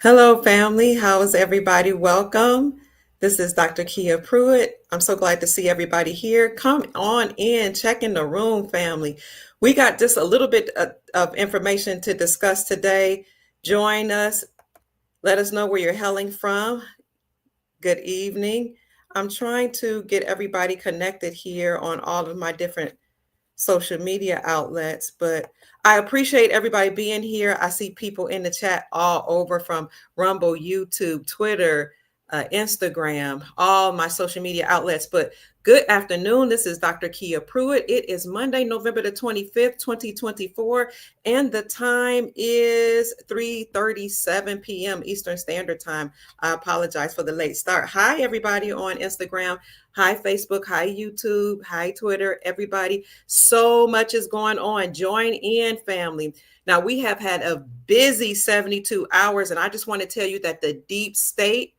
Hello, family. How is everybody? Welcome. This is Dr. Kia Pruitt. I'm so glad to see everybody here. Come on in, check in the room, family. We got just a little bit of information to discuss today. Join us. Let us know where you're hailing from. Good evening. I'm trying to get everybody connected here on all of my different social media outlets, but I appreciate everybody being here. I see people in the chat all over from Rumble, YouTube, Twitter, Instagram, all my social media outlets. But good afternoon. This is Dr. Kia Pruitt. It is Monday, November the 25th, 2024, and the time is 3:37 p.m. Eastern Standard Time. I apologize for the late start. Hi, everybody on Instagram. Hi, Facebook. Hi, YouTube. Hi, Twitter. Everybody. So much is going on. Join in, family. Now, we have had a busy 72 hours, and I just want to tell you that the deep state,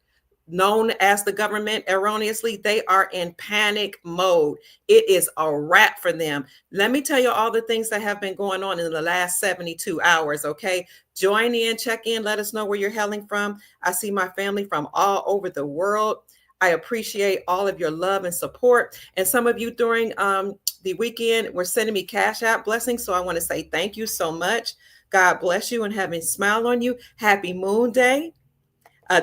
known as the government erroneously, they are in panic mode. It is a wrap for them. Let me tell you all the things that have been going on in the last 72 hours, okay? Join in, check in, let us know where you're hailing from. I see my family from all over the world. I appreciate all of your love and support. And some of you during the weekend were sending me Cash App blessings. So I want to say thank you so much. God bless you and having smile on you. Happy Moon Day.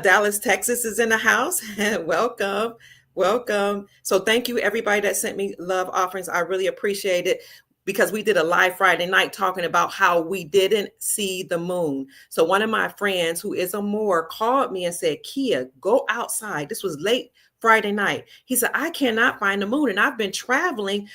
Dallas, Texas is in the house. Welcome. Welcome. So thank you, everybody that sent me love offerings. I really appreciate it because we did a live Friday night talking about how we didn't see the moon. So one of my friends who is a Moor called me and said, Kia, go outside. This was late Friday night. He said, I cannot find the moon. And I've been traveling,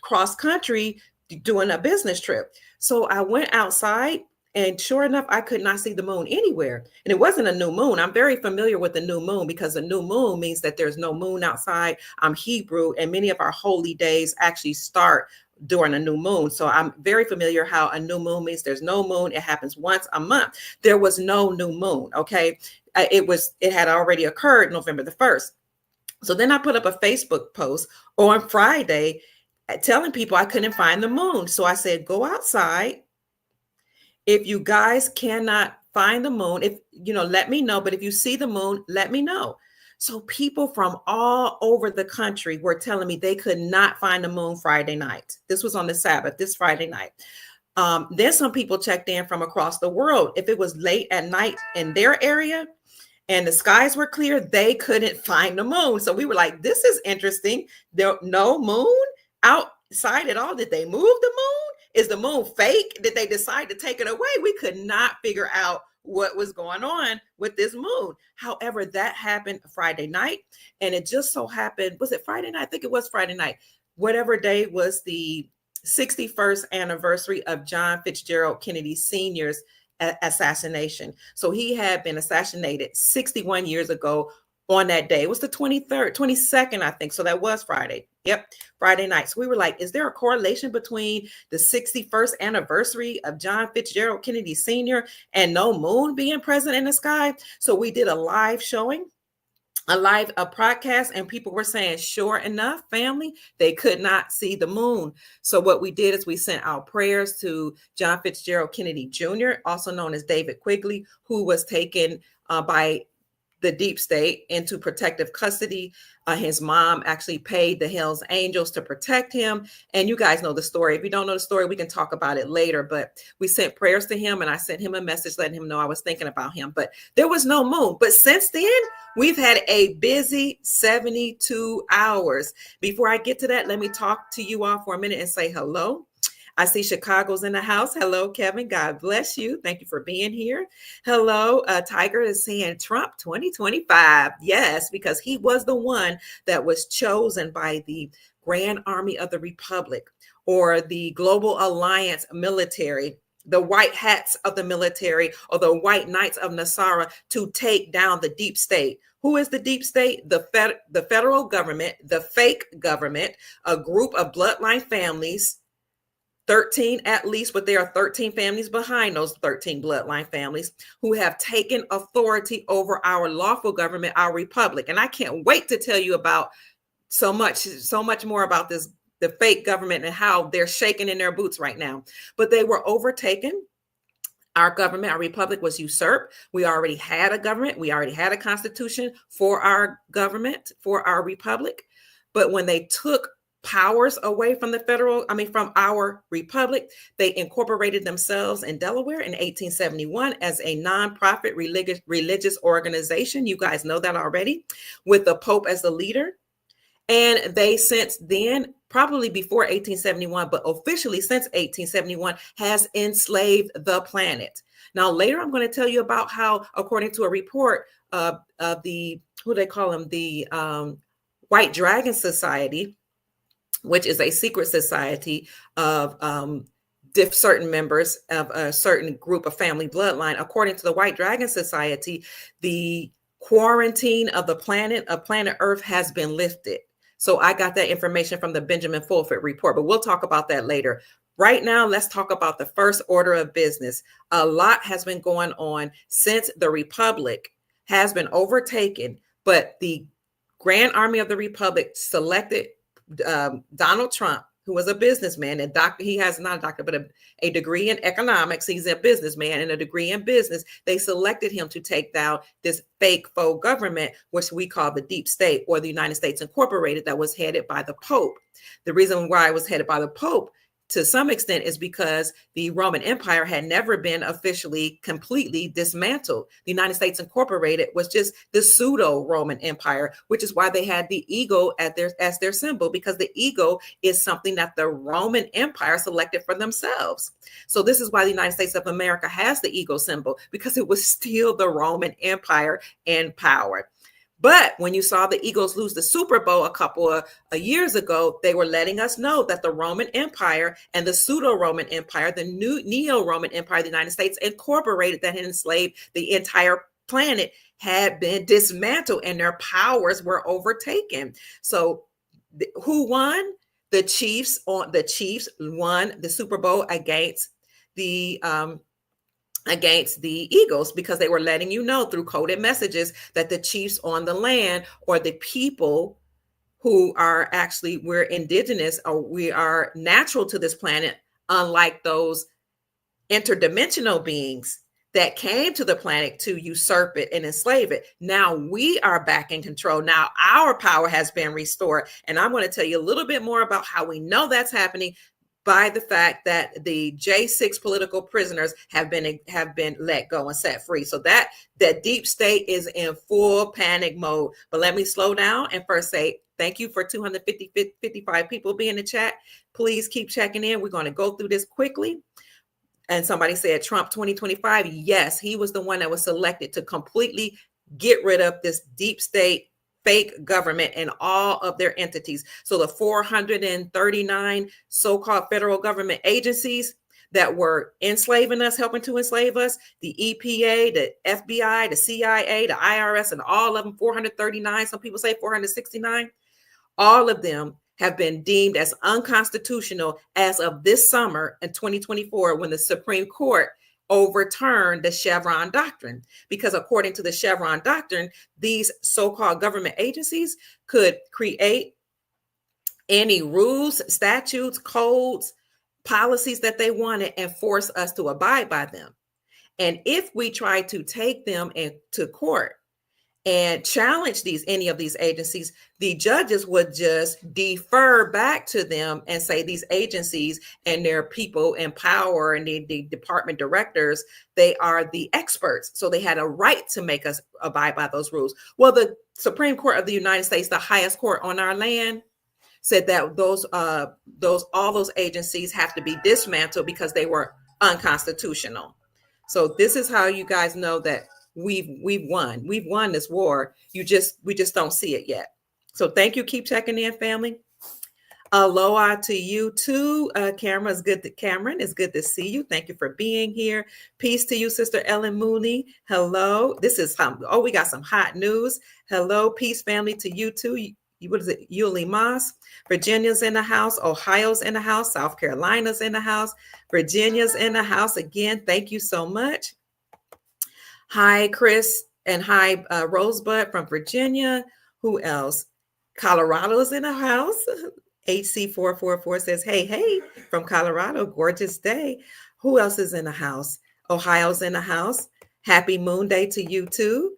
cross country doing a business trip. So I went outside. And sure enough, I could not see the moon anywhere. And it wasn't a new moon. I'm very familiar with the new moon because the new moon means that there's no moon outside. I'm Hebrew, and many of our holy days actually start during a new moon. So I'm very familiar how a new moon means there's no moon. It happens once a month. There was no new moon. Okay. It had already occurred November the 1st. So then I put up a Facebook post on Friday telling people I couldn't find the moon. So I said, go outside. If you guys cannot find the moon, let me know. But if you see the moon, let me know. So people from all over the country were telling me they could not find the moon Friday night. This was on the Sabbath, this Friday night. Then some people checked in from across the world. If it was late at night in their area and the skies were clear, they couldn't find the moon. So we were like, this is interesting. There no moon outside at all. Did they move the moon? Is the moon fake? Did they decide to take it away? We could not figure out what was going on with this moon. However, that happened Friday night. And it just so happened, was it Friday night? I think it was Friday night. Whatever day was the 61st anniversary of John Fitzgerald Kennedy Sr.'s assassination. So he had been assassinated 61 years ago on that day. It was the 23rd, 22nd, I think. So that was Friday. Yep, Friday night. So we were like, is there a correlation between the 61st anniversary of John Fitzgerald Kennedy Sr. and no moon being present in the sky? So we did a live showing, a podcast, and people were saying, sure enough, family, they could not see the moon. So what we did is we sent our prayers to John Fitzgerald Kennedy Jr., also known as David Quigley, who was taken by the deep state into protective custody. His mom actually paid the Hells Angels to protect him. And you guys know the story. If you don't know the story, we can talk about it later. But we sent prayers to him and I sent him a message letting him know I was thinking about him. But there was no moon. But since then, we've had a busy 72 hours. Before I get to that, let me talk to you all for a minute and say hello. I see Chicago's in the house. Hello, Kevin. God bless you. Thank you for being here. Hello. Tiger is saying Trump 2025. Yes, because he was the one that was chosen by the Grand Army of the Republic or the Global Alliance military, the white hats of the military or the white knights of Nasara to take down the deep state. Who is the deep state? The federal government, the fake government, a group of bloodline families, 13 at least, but there are 13 families behind those 13 bloodline families who have taken authority over our lawful government, our republic. And I can't wait to tell you about so much more about this, the fake government and how they're shaking in their boots right now. But they were overtaken Our government, our republic was usurped. We already had a government. We already had a constitution for our government, for our republic. But when they took powers away from from our republic, they incorporated themselves in Delaware in 1871 as a nonprofit religious organization. You guys know that already, with the Pope as the leader. And they since then, probably before 1871, but officially since 1871, has enslaved the planet. Now, later, I'm going to tell you about how, according to a report of the, who they call them, the White Dragon Society, which is a secret society of certain members of a certain group of family bloodline. According to the White Dragon Society, the quarantine of the planet, of planet Earth, has been lifted. So I got that information from the Benjamin Fulford report, but we'll talk about that later. Right now, let's talk about the first order of business. A lot has been going on since the Republic has been overtaken, but the Grand Army of the Republic selected Donald Trump, who was a businessman and he has not a doctor, but a degree in economics. He's a businessman and a degree in business. They selected him to take down this fake faux government, which we call the deep state, or the United States Incorporated, that was headed by the Pope. The reason why it was headed by the Pope, to some extent, is because the Roman Empire had never been officially completely dismantled. The United States Incorporated was just the pseudo Roman Empire, which is why they had the eagle as their symbol, because the eagle is something that the Roman Empire selected for themselves. So this is why the United States of America has the eagle symbol, because it was still the Roman Empire in power. But when you saw the Eagles lose the Super Bowl a couple of years ago, they were letting us know that the Roman Empire and the pseudo-Roman Empire, the new neo-Roman Empire of the United States Incorporated, that had enslaved the entire planet, had been dismantled and their powers were overtaken. So who won? The Chiefs won the Super Bowl against the Eagles, because they were letting you know through coded messages that the chiefs on the land, or the people who are actually, we're indigenous, or we are natural to this planet, unlike those interdimensional beings that came to the planet to usurp it and enslave it. Now we are back in control. Now our power has been restored. And I'm going to tell you a little bit more about how we know that's happening, by the fact that the J6 political prisoners have been let go and set free. So that deep state is in full panic mode. But let me slow down and first say thank you for 255 people being in the chat. Please keep checking in. We're going to go through this quickly. And somebody said Trump 2025. Yes, he was the one that was selected to completely get rid of this deep state fake government and all of their entities. So the 439 so-called federal government agencies that were enslaving us, helping to enslave us, the EPA, the FBI, the CIA, the IRS, and all of them, 439, some people say 469, all of them have been deemed as unconstitutional as of this summer in 2024, when the Supreme Court overturn the Chevron doctrine. Because according to the Chevron doctrine, these so-called government agencies could create any rules, statutes, codes, policies that they wanted and force us to abide by them. And if we try to take them into court and challenge any of these agencies, the judges would just defer back to them and say these agencies and their people in power and the department directors, they are the experts. So they had a right to make us abide by those rules. Well, the Supreme Court of the United States, the highest court on our land, said that all those agencies have to be dismantled because they were unconstitutional. So this is how you guys know that we've won this war. We just don't see it yet. So thank you. Keep checking in, family. Aloha to you too. Cameron, it's good to see you. Thank you for being here. Peace to you, Sister Ellen Mooney. Hello. We got some hot news. Hello, peace, family, to you too. What is it? Yuli Moss. Virginia's in the house. Ohio's in the house. South Carolina's in the house. Virginia's in the house again. Thank you so much. Hi, Chris, and hi, Rosebud from Virginia. Who else? Colorado's in the house. HC444 says, hey, from Colorado. Gorgeous day. Who else is in the house? Ohio's in the house. Happy Moon Day to you too.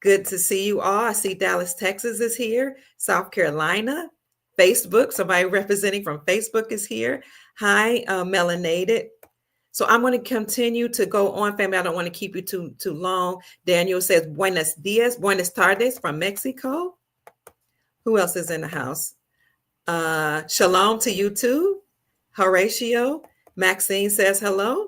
Good to see you all. I see Dallas, Texas is here. South Carolina. Facebook, somebody representing from Facebook is here. Hi, Melanated. So I'm going to continue to go on, family. I don't want to keep you too long. Daniel says, Buenos dias, buenas tardes from Mexico. Who else is in the house? Shalom to you too. Horatio. Maxine says hello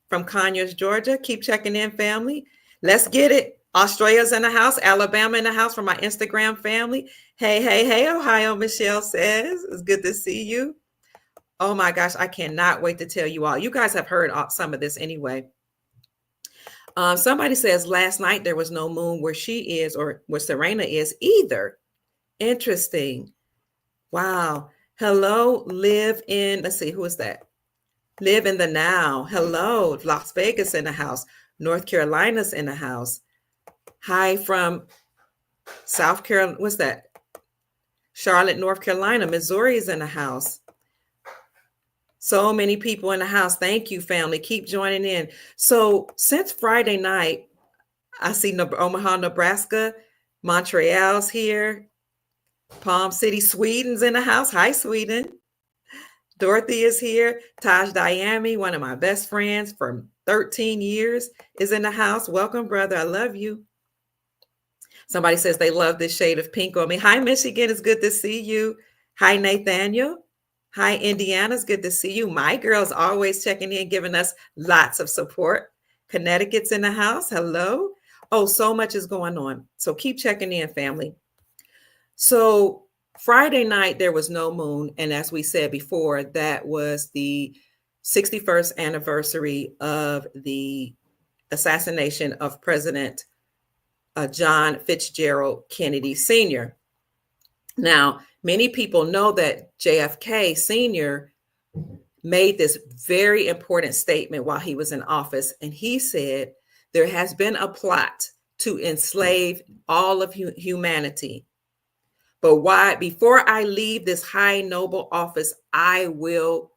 from Conyers, Georgia. Keep checking in, family. Let's get it. Australia's in the house. Alabama in the house from my Instagram family. Hey, hey, hey, Ohio, Michelle says. It's good to see you. Oh my gosh, I cannot wait to tell you all. You guys have heard some of this anyway. Somebody says last night there was no moon where she is or where Serena is either. Interesting. Wow. Hello, live in, let's see, who is that? Live in the now. Hello, Las Vegas in the house. North Carolina's in the house. Hi from South Carolina. What's that? Charlotte, North Carolina. Missouri is in the house. So many people in the house. Thank you, family. Keep joining in. So since Friday night, I see Omaha, Nebraska. Montreal's here. Palm City, Sweden's in the house. Hi, Sweden. Dorothy is here. Taj Diami, one of my best friends from 13 years, is in the house. Welcome, brother. I love you. Somebody says they love this shade of pink on me. Hi, Michigan. It's good to see you. Hi, Nathaniel. Hi, Indiana. It's good to see you. My girl's always checking in, giving us lots of support. Connecticut's in the house. Hello. Oh, so much is going on. So keep checking in, family. So Friday night, there was no moon. And as we said before, that was the 61st anniversary of the assassination of President John Fitzgerald Kennedy Sr. Now, many people know that JFK Sr. made this very important statement while he was in office. And he said, there has been a plot to enslave all of humanity. But before I leave this high noble office, I will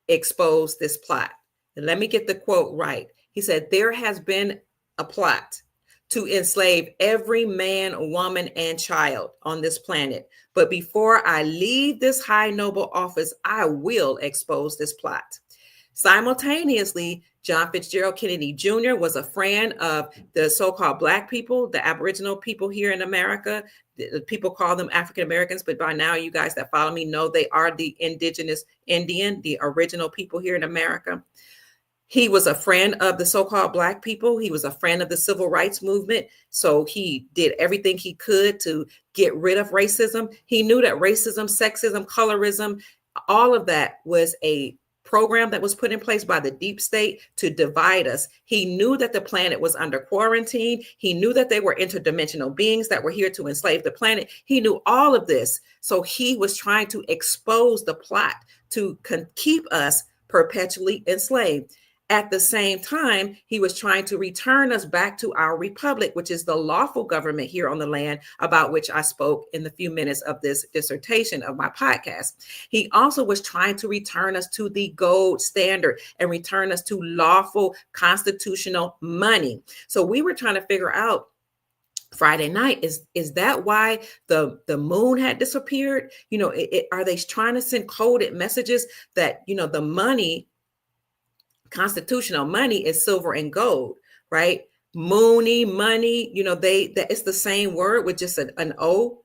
expose this plot. And let me get the quote right. He said, there has been a plot to enslave every man, woman, and child on this planet. But before I leave this high noble office, I will expose this plot. Simultaneously, John Fitzgerald Kennedy Jr. was a friend of the so-called Black people, the Aboriginal people here in America. People call them African Americans, but by now you guys that follow me know they are the indigenous Indian, the original people here in America. He was a friend of the so-called Black people. He was a friend of the civil rights movement. So he did everything he could to get rid of racism. He knew that racism, sexism, colorism, all of that was a program that was put in place by the deep state to divide us. He knew that the planet was under quarantine. He knew that they were interdimensional beings that were here to enslave the planet. He knew all of this. So he was trying to expose the plot to keep us perpetually enslaved. At the same time, he was trying to return us back to our republic, which is the lawful government here on the land about which I spoke in the few minutes of this dissertation of my podcast. He also was trying to return us to the gold standard and return us to lawful constitutional money. So we were trying to figure out Friday night, is that why the moon had disappeared? You know, are they trying to send coded messages that, you know, the money, constitutional money is silver and gold, right? Moony, money, you know, that it's the same word with just an O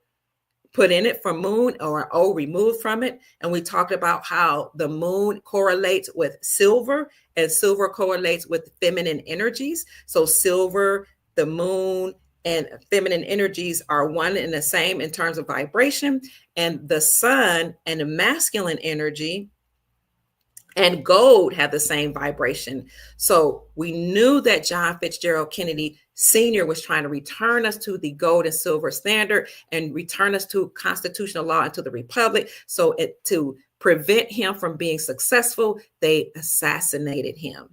put in it for moon or an O removed from it. And we talked about how the moon correlates with silver and silver correlates with feminine energies. So silver, the moon, and feminine energies are one and the same in terms of vibration. And the sun and the masculine energy and gold have the same vibration. So we knew that John Fitzgerald Kennedy Sr. was trying to return us to the gold and silver standard and return us to constitutional law and to the republic. So to prevent him from being successful, they assassinated him.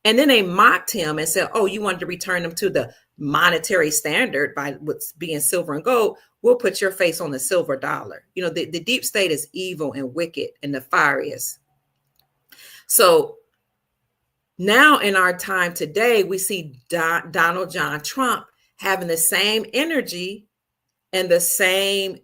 And then they mocked him and said, oh, you wanted to return him to the monetary standard by what's being silver and gold. We'll put your face on the silver dollar. You know, the deep state is evil and wicked and nefarious. So Now, in our time today, we see Donald John Trump having the same energy and the same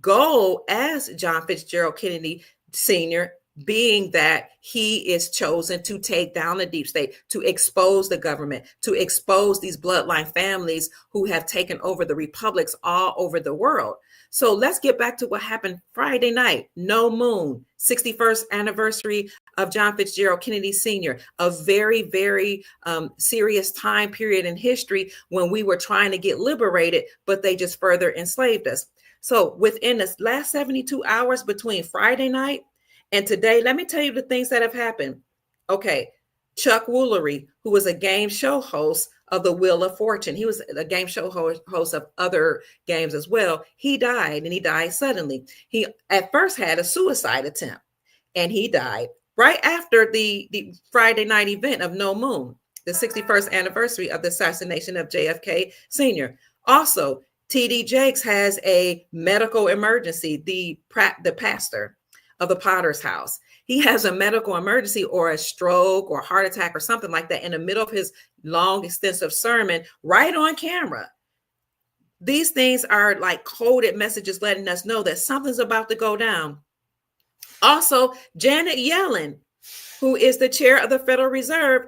goal as John Fitzgerald Kennedy Sr., being that he is chosen to take down the deep state, to expose the government, to expose these bloodline families who have taken over the republics all over the world. So let's get back to what happened Friday night. No moon, 61st anniversary of John Fitzgerald Kennedy Sr., a very, very serious time period in history when we were trying to get liberated, but they just further enslaved us. So within the last 72 hours between Friday night and today, let me tell you the things that have happened. Okay, Chuck Woolery, who was a game show host of the Wheel of Fortune. He was a game show host of other games as well. He died, and he died suddenly. He at first had a suicide attempt, and he died right after the Friday night event of No Moon, the 61st anniversary of the assassination of JFK Sr. Also, T.D. Jakes has a medical emergency, the pastor of the Potter's House. He has a medical emergency or a stroke or heart attack or something like that in the middle of his long, extensive sermon, right on camera. These things are like coded messages letting us know that something's about to go down. Also, Janet Yellen, who is the chair of the Federal Reserve,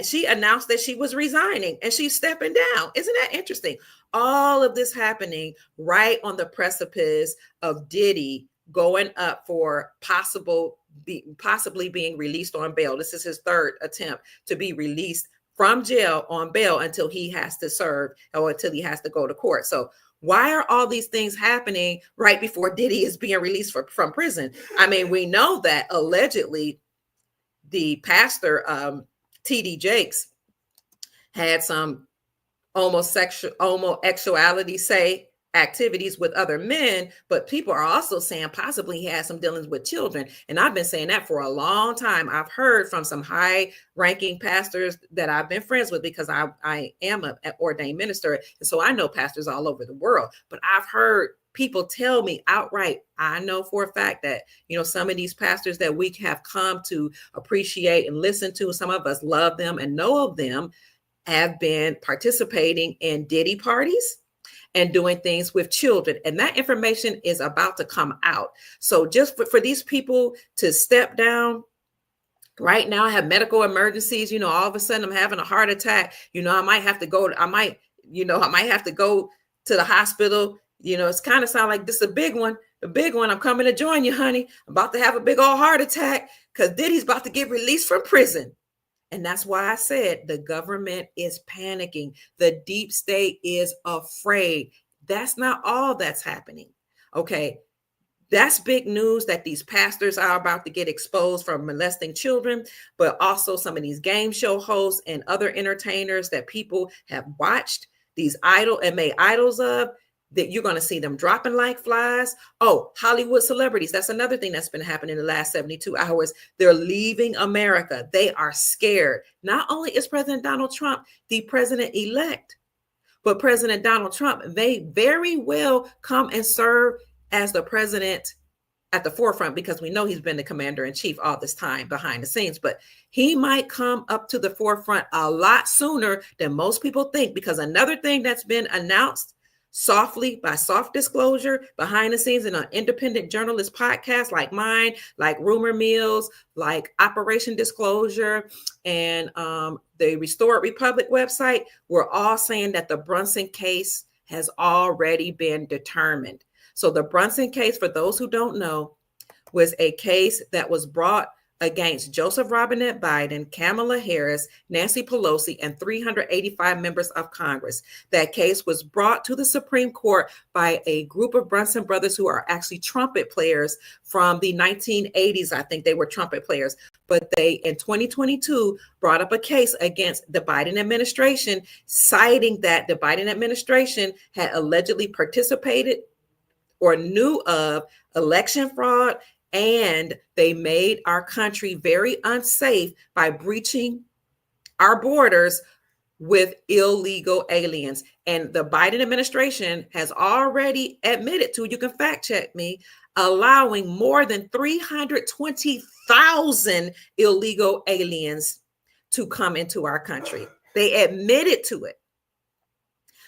she announced that she was resigning and she's stepping down. Isn't that interesting? All of this happening right on the precipice of Diddy going up for possibly being released on bail. This is his third attempt to be released from jail on bail until he has to serve or until he has to go to court. So why are all these things happening right before Diddy is being released from prison? I mean, we know that allegedly the pastor, T.D. Jakes, had some homosexuality activities with other men, but people are also saying possibly he had some dealings with children. And I've been saying that for a long time. I've heard from some high-ranking pastors that I've been friends with because I am an ordained minister. And so I know pastors all over the world. But I've heard people tell me outright, I know for a fact that, some of these pastors that we have come to appreciate and listen to, some of us love them and know of them, have been participating in Diddy parties and doing things with children. And that information is about to come out. So just for these people to step down right now, I have medical emergencies, all of a sudden I'm having a heart attack, I might have to go to the hospital. It's kind of sound like this is a big one. I'm coming to join you, honey. I'm about to have a big old heart attack because Diddy's about to get released from prison. And that's why I said the government is panicking. The deep state is afraid. That's not all that's happening. Okay. That's big news that these pastors are about to get exposed for molesting children, but also some of these game show hosts and other entertainers that people have watched, these made idols of, that you're going to see them dropping like flies. Oh, Hollywood celebrities. That's another thing that's been happening in the last 72 hours. They're leaving America. They are scared. Not only is President Donald Trump the president-elect, but President Donald Trump may very well come and serve as the president at the forefront, because we know he's been the commander-in-chief all this time behind the scenes, but he might come up to the forefront a lot sooner than most people think, because another thing that's been announced softly by soft disclosure behind the scenes in an independent journalist podcast like mine, like Rumor Mills, like Operation Disclosure, and the Restored Republic website, we're all saying that the Brunson case has already been determined. So the Brunson case, for those who don't know, was a case that was brought against Joseph Robinette Biden, Kamala Harris, Nancy Pelosi, and 385 members of Congress. That case was brought to the Supreme Court by a group of Brunson brothers who are actually trumpet players from the 1980s. I think they were trumpet players, but they, in 2022, brought up a case against the Biden administration, citing that the Biden administration had allegedly participated or knew of election fraud, and they made our country very unsafe by breaching our borders with illegal aliens. And the Biden administration has already admitted to, you can fact check me, allowing more than 320,000 illegal aliens to come into our country. They admitted to it.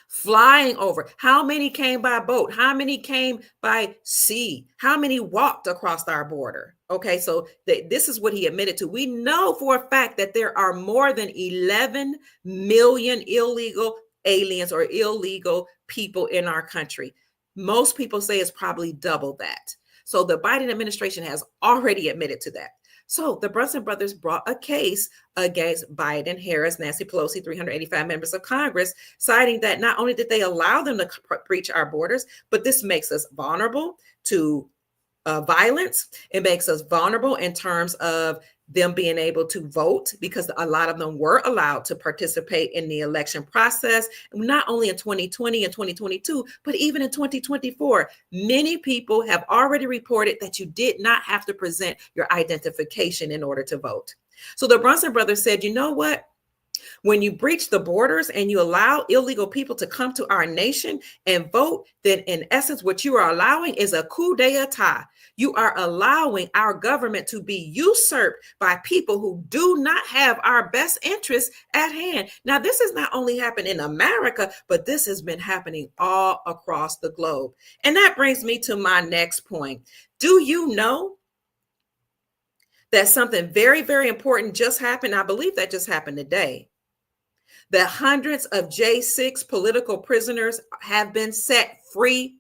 Flying over. How many came by boat? How many came by sea? How many walked across our border? Okay, so this is what he admitted to. We know for a fact that there are more than 11 million illegal aliens or illegal people in our country. Most people say it's probably double that. So the Biden administration has already admitted to that. So the Brunson brothers brought a case against Biden, Harris, Nancy Pelosi, 385 members of Congress, citing that not only did they allow them to breach our borders, but this makes us vulnerable to violence. It makes us vulnerable in terms of them being able to vote, because a lot of them were allowed to participate in the election process, not only in 2020 and 2022, but even in 2024. Many people have already reported that you did not have to present your identification in order to vote. So the Brunson brothers said, you know what? When you breach the borders and you allow illegal people to come to our nation and vote, then in essence, what you are allowing is a coup d'etat. You are allowing our government to be usurped by people who do not have our best interests at hand. Now, this has not only happened in America, but this has been happening all across the globe. And that brings me to my next point. Do you know that something very, very important just happened? I believe that just happened today. That hundreds of J6 political prisoners have been set free.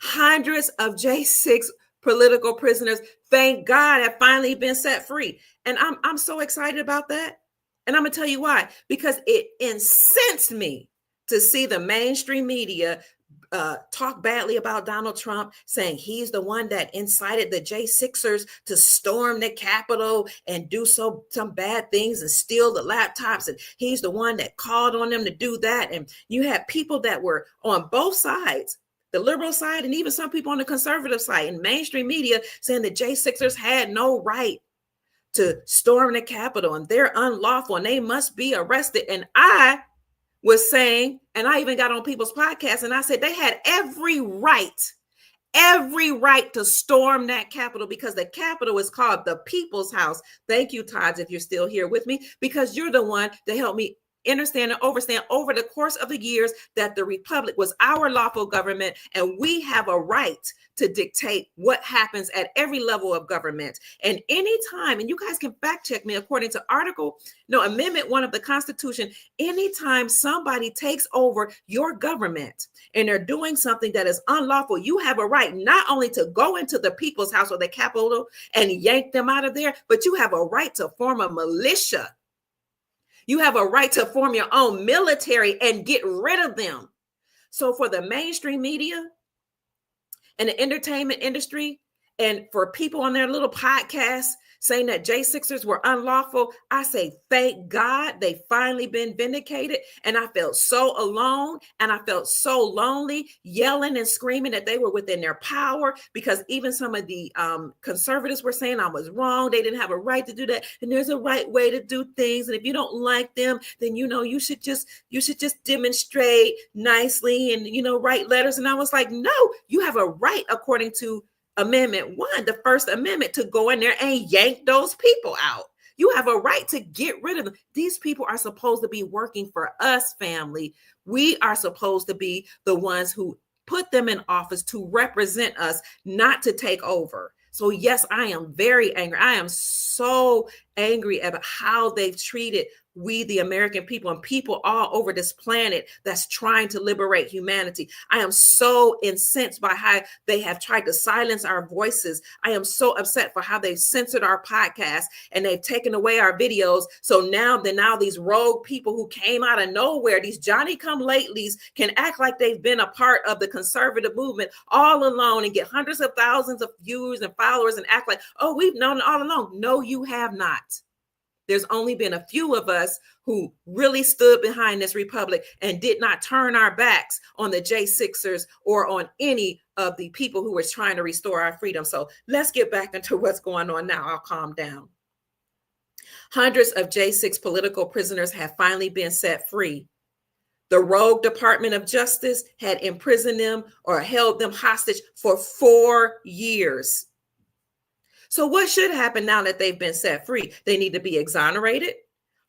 Hundreds of J6 political prisoners, thank God, have finally been set free. And I'm so excited about that. And I'm going to tell you why. Because it incensed me to see the mainstream media talk badly about Donald Trump, saying he's the one that incited the J6ers to storm the Capitol and do some bad things and steal the laptops. And he's the one that called on them to do that. And you had people that were on both sides, the liberal side and even some people on the conservative side in mainstream media, saying the J6ers had no right to storm the Capitol and they're unlawful and they must be arrested. And I was saying, and I even got on people's podcasts and I said they had every right to storm that Capitol, because the Capitol is called the People's House. Thank you, Todd, if you're still here with me, because you're the one that helped me understand and overstand over the course of the years that the Republic was our lawful government, and we have a right to dictate what happens at every level of government. And anytime, and you guys can fact check me, according to Amendment 1 of the Constitution, anytime somebody takes over your government and they're doing something that is unlawful, you have a right not only to go into the People's House or the Capitol and yank them out of there, but you have a right to form a militia. You have a right to form your own military and get rid of them. So for the mainstream media and the entertainment industry, and for people on their little podcasts saying that J6ers were unlawful, I say, thank God they finally been vindicated. And I felt so alone and I felt so lonely, yelling and screaming that they were within their power, because even some of the conservatives were saying I was wrong. They didn't have a right to do that. And there's a right way to do things. And if you don't like them, then, you should just demonstrate nicely and, write letters. And I was like, no, you have a right, according to Amendment 1, the First Amendment, to go in there and yank those people out. You have a right to get rid of them. These people are supposed to be working for us, family. We are supposed to be the ones who put them in office to represent us, not to take over. So yes, I am very angry. I am so angry about how they've treated we, the American people, and people all over this planet that's trying to liberate humanity. I am so incensed by how they have tried to silence our voices. I am so upset for how they've censored our podcast and they've taken away our videos. So now these rogue people who came out of nowhere, these Johnny-come-latelys, can act like they've been a part of the conservative movement all alone and get hundreds of thousands of viewers and followers and act like, oh, we've known it all along. No, you have not. There's only been a few of us who really stood behind this republic and did not turn our backs on the J6ers or on any of the people who were trying to restore our freedom. So let's get back into what's going on now. I'll calm down. Hundreds of J6 political prisoners have finally been set free. The rogue Department of Justice had imprisoned them or held them hostage for 4 years. So what should happen now that they've been set free? They need to be exonerated.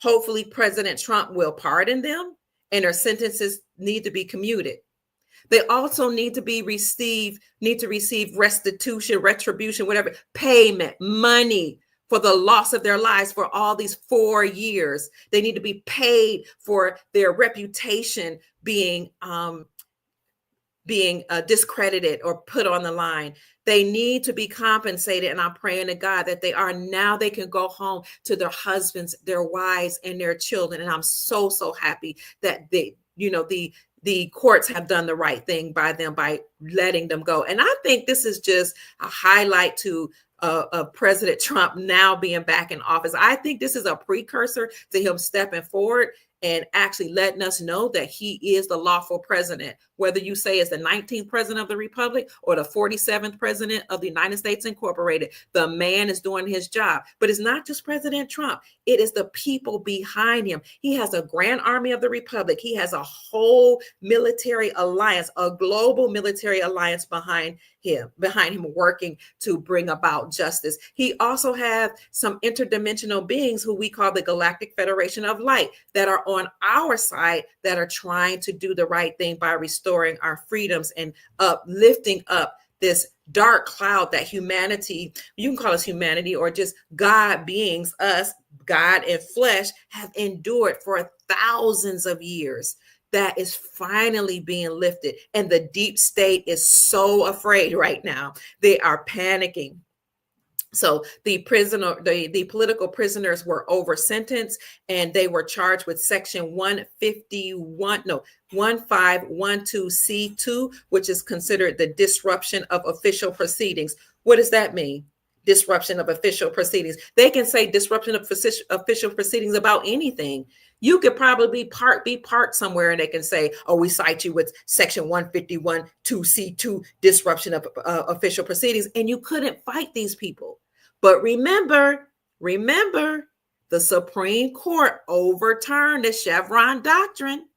Hopefully, President Trump will pardon them and their sentences need to be commuted. They also need to receive restitution, retribution, whatever, payment, money for the loss of their lives for all these 4 years. They need to be paid for their reputation being discredited or put on the line. They need to be compensated. And I'm praying to God that they can go home to their husbands, their wives, and their children. And I'm so, so happy that the courts have done the right thing by them by letting them go. And I think this is just a highlight to of President Trump now being back in office. I think this is a precursor to him stepping forward and actually letting us know that he is the lawful president, whether you say it's the 19th president of the Republic or the 47th president of the United States Incorporated. The man is doing his job. But it's not just President Trump. It is the people behind him. He has a grand army of the Republic. He has a whole military alliance, a global military alliance behind him working to bring about justice. He also has some interdimensional beings who we call the Galactic Federation of Light that are on our side that are trying to do the right thing by restoring our freedoms and lifting up this dark cloud that humanity, you can call us humanity or just God beings, us, God in flesh, have endured for thousands of years. That is finally being lifted. And the deep state is so afraid right now. They are panicking. So the political prisoners were over sentenced and they were charged with section 1512C2, which is considered the disruption of official proceedings. What does that mean? Disruption of official proceedings. They can say disruption of official proceedings about anything. You could probably be parked somewhere and they can say, oh, we cite you with section 151(2)C2, disruption of official proceedings. And you couldn't fight these people. But remember, the Supreme Court overturned the Chevron doctrine,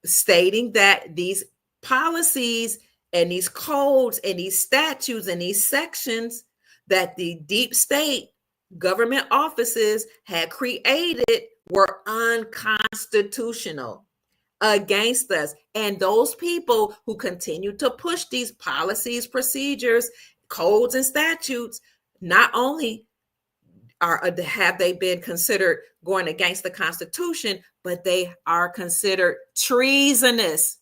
stating that these policies and these codes and these statutes and these sections that the deep state government offices had created were unconstitutional against us. And those people who continue to push these policies, procedures, codes, and statutes, not only have they been considered going against the Constitution, but they are considered treasonous.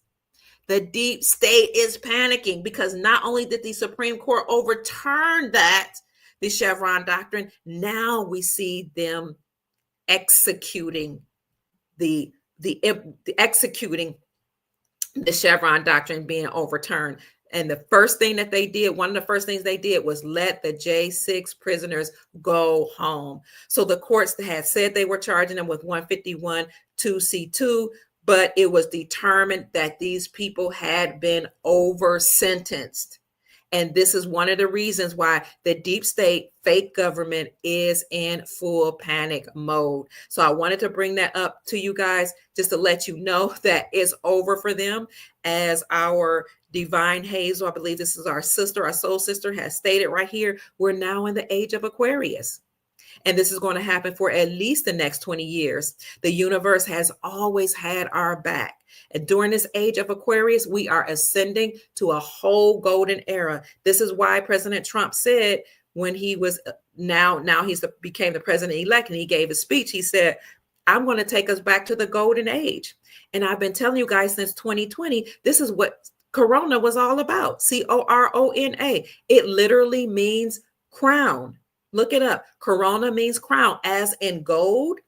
The deep state is panicking because not only did the Supreme Court overturn the Chevron doctrine, now we see them executing the executing the Chevron doctrine being overturned. And the first thing that they did, one of the first things they did was let the J6 prisoners go home. So the courts had said they were charging them with 151(2)C2, but it was determined that these people had been over sentenced. And this is one of the reasons why the deep state fake government is in full panic mode. So I wanted to bring that up to you guys just to let you know that it's over for them. As our Divine Hazel, I believe this is our soul sister, has stated right here, we're now in the age of Aquarius. And this is going to happen for at least the next 20 years. The universe has always had our back. And during this age of Aquarius, we are ascending to a whole golden era. This is why President Trump said when he was became the president-elect and he gave a speech, he said, I'm going to take us back to the golden age. And I've been telling you guys since 2020, this is what Corona was all about. Corona. It literally means crown. Look it up. Corona means crown, as in gold,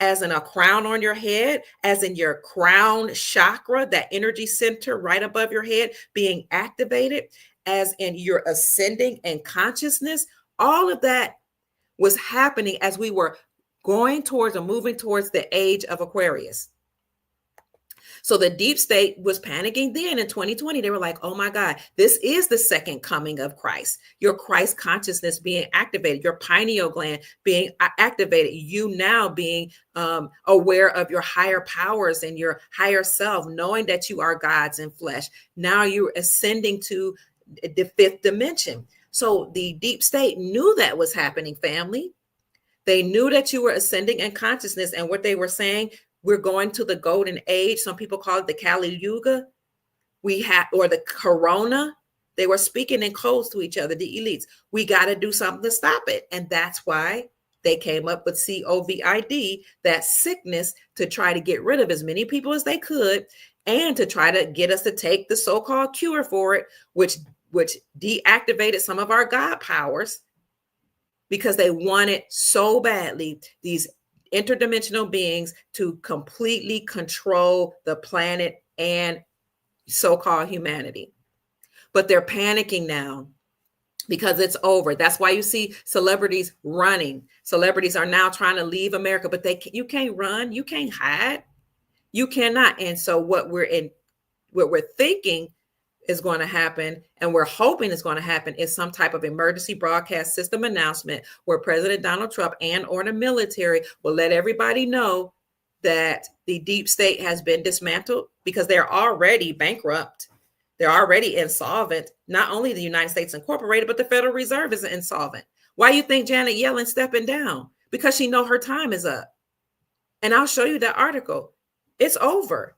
as in a crown on your head, as in your crown chakra, that energy center right above your head being activated, as in your ascending and consciousness. All of that was happening as we were going towards or moving towards the age of Aquarius. So the deep state was panicking then in 2020. They were like, oh my God, this is the second coming of Christ. Your Christ consciousness being activated, your pineal gland being activated, you now being aware of your higher powers and your higher self, knowing that you are God's in flesh. Now you're ascending to the fifth dimension. So the deep state knew that was happening, family. They knew that you were ascending in consciousness, and what they were saying, we're going to the golden age. Some people call it the Kali Yuga. Or the Corona. They were speaking in codes to each other, the elites. We got to do something to stop it. And that's why they came up with COVID, that sickness, to try to get rid of as many people as they could, and to try to get us to take the so-called cure for it, which deactivated some of our God powers, because they wanted so badly these interdimensional beings to completely control the planet and so-called humanity. But they're panicking now because it's over. That's why you see celebrities running. Celebrities are now trying to leave America, but you can't run, you can't hide, you cannot. And so what we're thinking is going to happen, and we're hoping is going to happen, is some type of emergency broadcast system announcement where President Donald Trump or the military will let everybody know that the deep state has been dismantled, because they're already bankrupt. They're already insolvent. Not only the United States Incorporated, but the Federal Reserve is insolvent. Why do you think Janet Yellen stepping down? Because she knows her time is up. And I'll show you that article. It's over.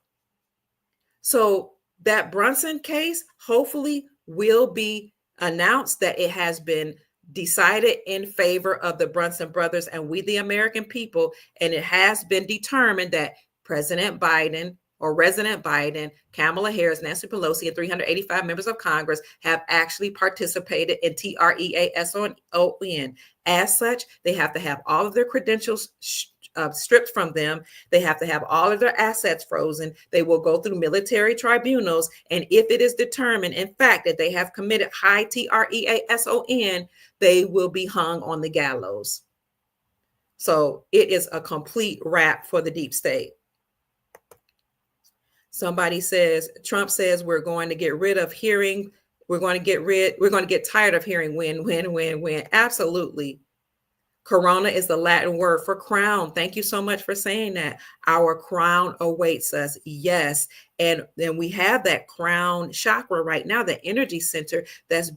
So that Brunson case hopefully will be announced that it has been decided in favor of the Brunson brothers and we, the American people. And it has been determined that President Biden, or Resident Biden, Kamala Harris, Nancy Pelosi, and 385 members of Congress have actually participated in TREASON. As such, they have to have all of their credentials stripped from them. They have to have all of their assets frozen. They will go through military tribunals. And if it is determined, in fact, that they have committed high TREASON, they will be hung on the gallows. So it is a complete wrap for the deep state. Somebody says, Trump says we're going to get tired of hearing win. Absolutely. Corona is the Latin word for crown. Thank you so much for saying that. Our crown awaits us. Yes. And then we have that crown chakra right now, the energy center that's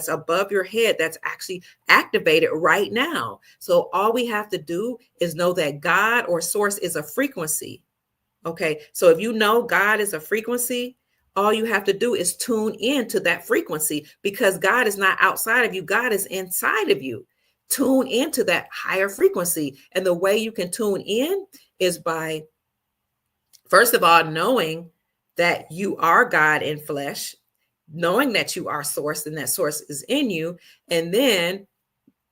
above your head, that's actually activated right now. So all we have to do is know that God or source is a frequency. Okay. So if you know God is a frequency, all you have to do is tune in to that frequency, because God is not outside of you. God is inside of you. Tune into that higher frequency. And the way you can tune in is by, first of all, knowing that you are God in flesh, knowing that you are source and that source is in you. And then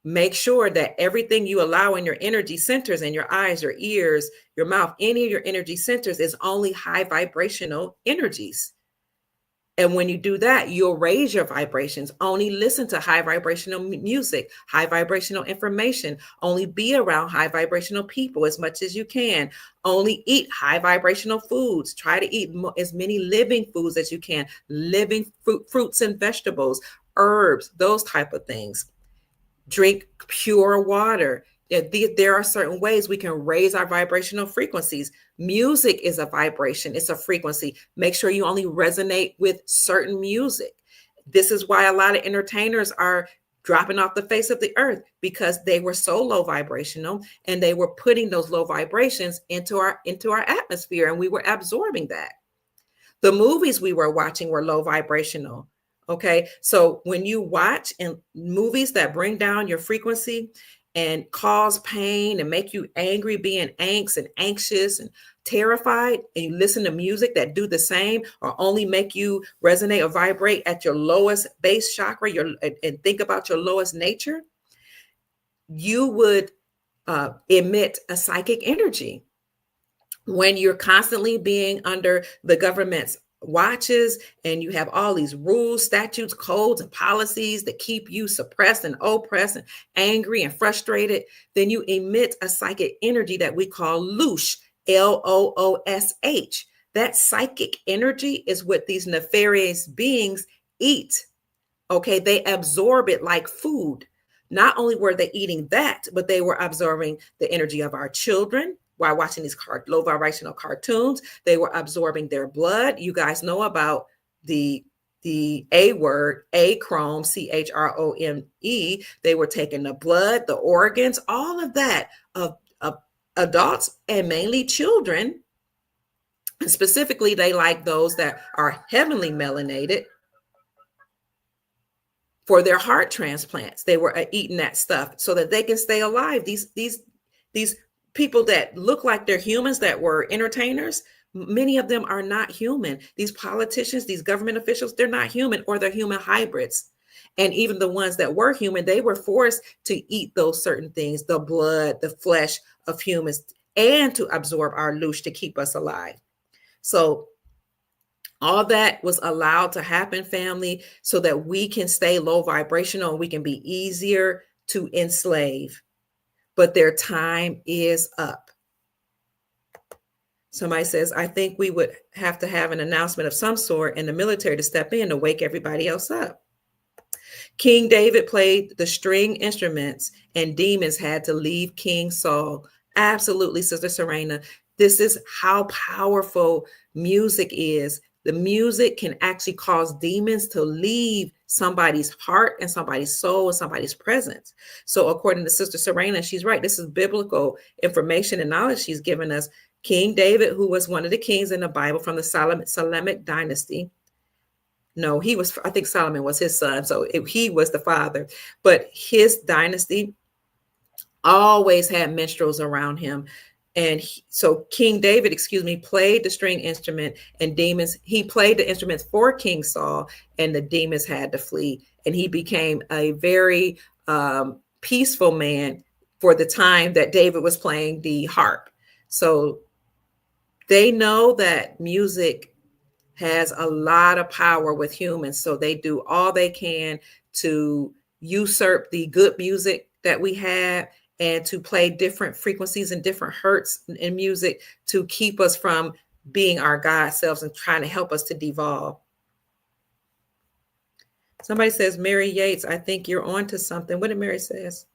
make sure that everything you allow in your energy centers, and your eyes, your ears, your mouth, any of your energy centers, is only high vibrational energies. And when you do that, you'll raise your vibrations. Only listen to high vibrational music, high vibrational information. Only be around high vibrational people as much as you can. Only eat high vibrational foods. Try to eat as many living foods as you can. Living fruits and vegetables, herbs, those type of things. Drink pure water. There are certain ways we can raise our vibrational frequencies. Music is a vibration. It's a frequency. Make sure you only resonate with certain music. This is why a lot of entertainers are dropping off the face of the earth, because they were so low vibrational, and they were putting those low vibrations into our atmosphere, and we were absorbing that. The movies we were watching were low vibrational. Okay. So when you watch movies that bring down your frequency and cause pain and make you angry, being angst and anxious and terrified, and you listen to music that do the same, or only make you resonate or vibrate at your lowest base chakra, and think about your lowest nature, you would emit a psychic energy. When you're constantly being under the government's watches, and you have all these rules, statutes, codes, and policies that keep you suppressed and oppressed and angry and frustrated, then you emit a psychic energy that we call loosh, LOOSH. That psychic energy is what these nefarious beings eat. Okay, they absorb it like food. Not only were they eating that, but they were absorbing the energy of our children. While watching these low vibrational cartoons, they were absorbing their blood. You guys know about the the A word, achrome, chrome. They were taking the blood, the organs, all of that of adults and mainly children. And specifically, they like those that are heavily melanated for their heart transplants. They were eating that stuff so that they can stay alive. These people that look like they're humans that were entertainers, many of them are not human. These politicians, these government officials, they're not human, or they're human hybrids. And even the ones that were human, they were forced to eat those certain things, the blood, the flesh of humans, and to absorb our loosh to keep us alive. So all that was allowed to happen, family, so that we can stay low vibrational and we can be easier to enslave. But their time is up. Somebody says, I think we would have to have an announcement of some sort in the military to step in to wake everybody else up. King David played the string instruments and demons had to leave King Saul. Absolutely, Sister Serena. This is how powerful music is. The music can actually cause demons to leave somebody's heart and somebody's soul and somebody's presence. So according to Sister Serena, she's right. This is biblical information and knowledge she's given us. King David, who was one of the kings in the Bible from the Solomonic dynasty. No, I think Solomon was his son. So he was the father. But his dynasty always had minstrels around him. And so King David, played the string instrument and demons. He played the instruments for King Saul and the demons had to flee. And he became a very peaceful man for the time that David was playing the harp. So they know that music has a lot of power with humans. So they do all they can to usurp the good music that we have and to play different frequencies and different hertz in music to keep us from being our God selves and trying to help us to devolve. Somebody says, Mary Yates, I think you're on to something. What did Mary says?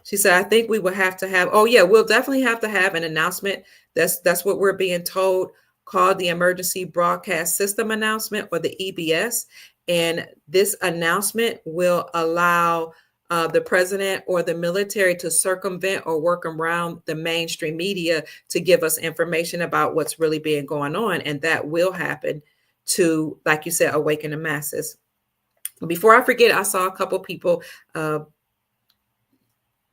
She said, I think we will have to have, we'll definitely have to have an announcement. That's what we're being told, called the Emergency Broadcast System Announcement, or the EBS. And this announcement will allow the president or the military to circumvent or work around the mainstream media to give us information about what's really being going on. And that will happen to, like you said, awaken the masses. Before I forget, I saw a couple people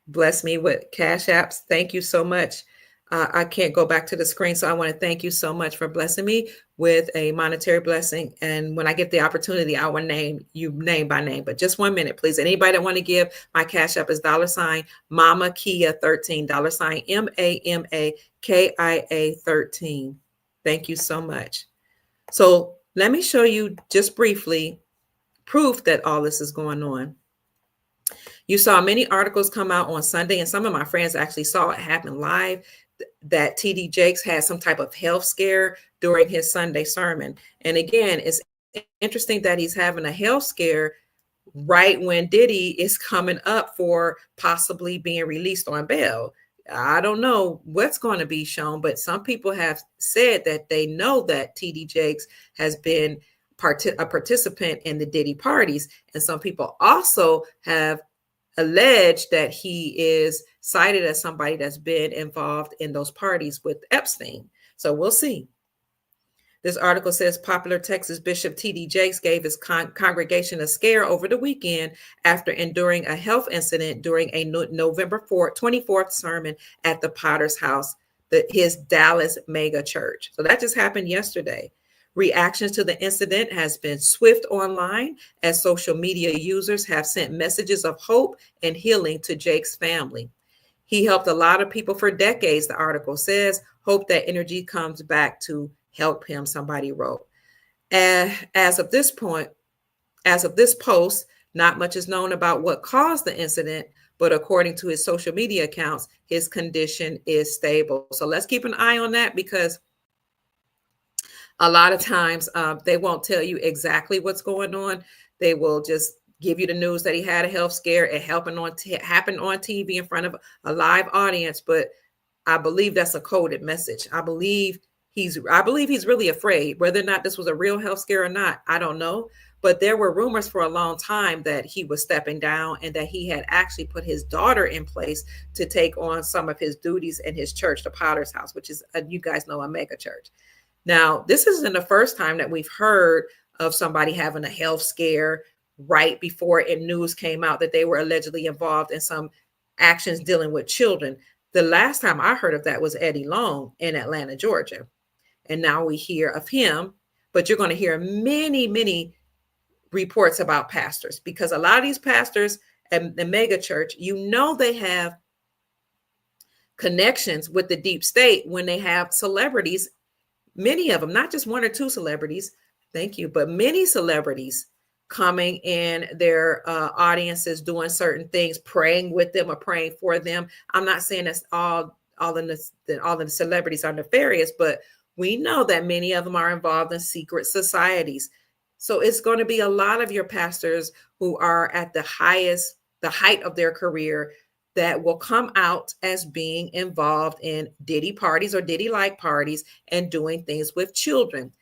bless me with Cash Apps. Thank you so much. I can't go back to the screen, so I want to thank you so much for blessing me with a monetary blessing. And when I get the opportunity, I will name you name by name. But just 1 minute, please. Anybody that want to give, my Cash App is $ Mama Kia 13, $ MAMAKIA 13. Thank you so much. So let me show you just briefly proof that all this is going on. You saw many articles come out on Sunday, and some of my friends actually saw it happen live, that TD Jakes had some type of health scare during his Sunday sermon. And again, it's interesting that he's having a health scare right when Diddy is coming up for possibly being released on bail. I don't know what's going to be shown, but some people have said that they know that TD Jakes has been a participant in the Diddy parties. And some people also have alleged that he is cited as somebody that's been involved in those parties with Epstein. So we'll see. This article says popular Texas Bishop TD Jakes gave his congregation a scare over the weekend after enduring a health incident during a November 24th sermon at the Potter's House, his Dallas mega church. So that just happened yesterday. Reactions to the incident has been swift online as social media users have sent messages of hope and healing to Jake's family. He helped a lot of people for decades, the article says. Hope that energy comes back to help him, somebody wrote. As of this post, not much is known about what caused the incident, but according to his social media accounts, his condition is stable. So let's keep an eye on that, because a lot of times they won't tell you exactly what's going on. They will just give you the news that he had a health scare. It happened on TV in front of a live audience, but I believe that's a coded message. I believe I believe he's really afraid. Whether or not this was a real health scare or not, I don't know. But there were rumors for a long time that he was stepping down and that he had actually put his daughter in place to take on some of his duties in his church, the Potter's House, which is, you guys know, a mega church. Now, this isn't the first time that we've heard of somebody having a health scare right before news came out that they were allegedly involved in some actions dealing with children. The last time I heard of that was Eddie Long in Atlanta, Georgia. And now we hear of him, but you're going to hear many, many reports about pastors, because a lot of these pastors and the mega church, they have connections with the deep state when they have celebrities, many of them, not just one or two celebrities, thank you, but many celebrities coming in their audiences, doing certain things, praying with them or praying for them. I'm not saying that's all of the celebrities are nefarious, but we know that many of them are involved in secret societies. So it's going to be a lot of your pastors who are at the height of their career that will come out as being involved in Diddy parties or Diddy-like parties and doing things with children.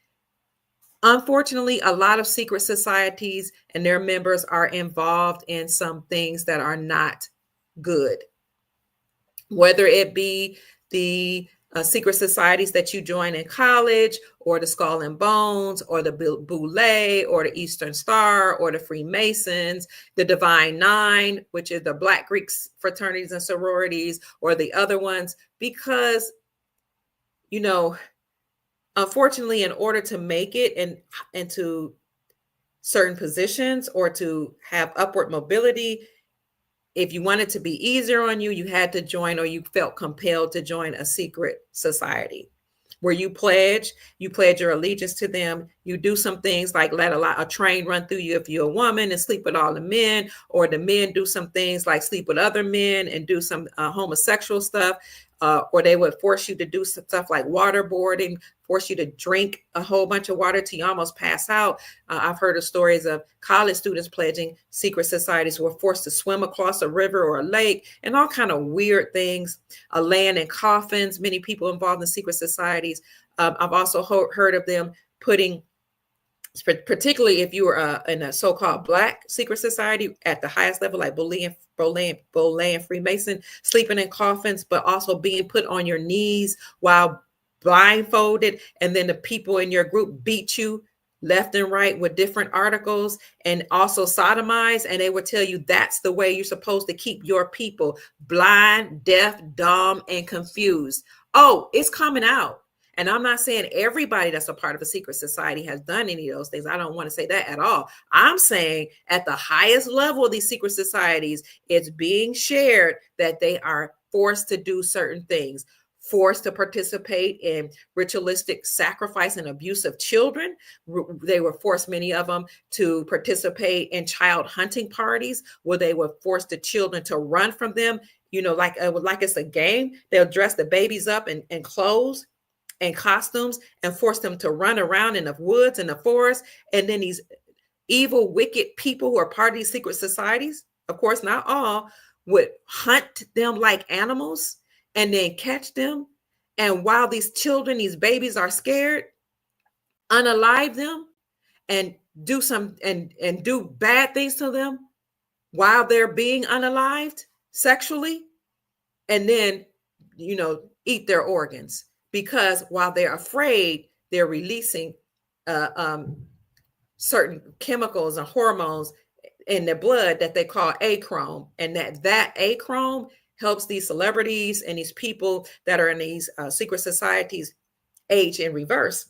Unfortunately, a lot of secret societies and their members are involved in some things that are not good, whether it be the secret societies that you join in college, or the Skull and Bones, or the Boule, or the Eastern Star, or the Freemasons, the Divine Nine, which is the Black Greek fraternities and sororities, or the other ones, because, unfortunately, in order to make it into certain positions or to have upward mobility, if you wanted to be easier on you, you had to join, or you felt compelled to join, a secret society where you pledge your allegiance to them. You do some things like let a train run through you if you're a woman and sleep with all the men, or the men do some things like sleep with other men and do some homosexual stuff. Or they would force you to do stuff like waterboarding, force you to drink a whole bunch of water till you almost pass out. I've heard of stories of college students pledging secret societies who were forced to swim across a river or a lake, and all kind of weird things. Laying in coffins, many people involved in secret societies. I've also heard of them putting, particularly if you were in a so-called Black secret society at the highest level, like Boule and Freemason, sleeping in coffins, but also being put on your knees while blindfolded. And then the people in your group beat you left and right with different articles, and also sodomize. And they would tell you that's the way you're supposed to keep your people blind, deaf, dumb, and confused. Oh, it's coming out. And I'm not saying everybody that's a part of a secret society has done any of those things. I don't want to say that at all. I'm saying at the highest level of these secret societies, it's being shared that they are forced to do certain things, forced to participate in ritualistic sacrifice and abuse of children. They were forced, many of them, to participate in child hunting parties where they would force the children to run from them, like it's a game. They'll dress the babies up in clothes and costumes and force them to run around in the woods and the forest. And then these evil, wicked people who are part of these secret societies, of course, not all, would hunt them like animals and then catch them. And while these children, these babies are scared, unalive them and do do bad things to them while they're being unalived sexually, and then, eat their organs. Because while they're afraid, they're releasing certain chemicals and hormones in their blood that they call achrome. And that achrome helps these celebrities and these people that are in these secret societies age in reverse.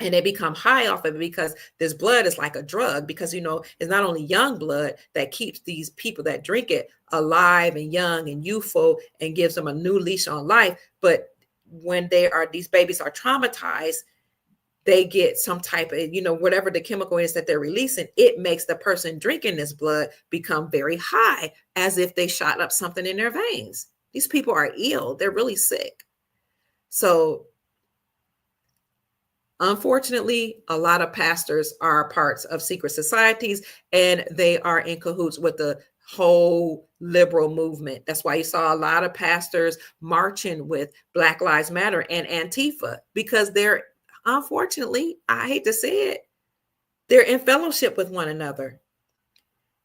And they become high off of it, because this blood is like a drug, because, it's not only young blood that keeps these people that drink it alive and young and youthful and gives them a new leash on life, but when these babies are traumatized, they get some type of, whatever the chemical is that they're releasing, it makes the person drinking this blood become very high, as if they shot up something in their veins. These people are ill. They're really sick. So unfortunately, a lot of pastors are parts of secret societies, and they are in cahoots with the whole liberal movement. That's why you saw a lot of pastors marching with Black Lives Matter and Antifa, because they're, unfortunately, I hate to say it, they're in fellowship with one another.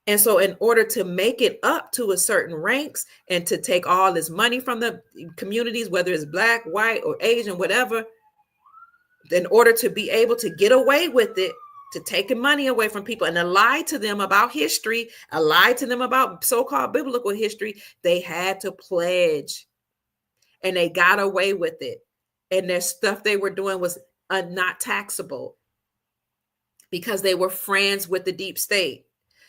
And so in order to make it up to a certain ranks and to take all this money from the communities, whether it's Black, white, or Asian, whatever, in order to be able to get away with it, to taking money away from people and to lie to them about history, a lie to them about so-called biblical history, they had to pledge, and they got away with it. And their stuff they were doing was not taxable because they were friends with the deep state.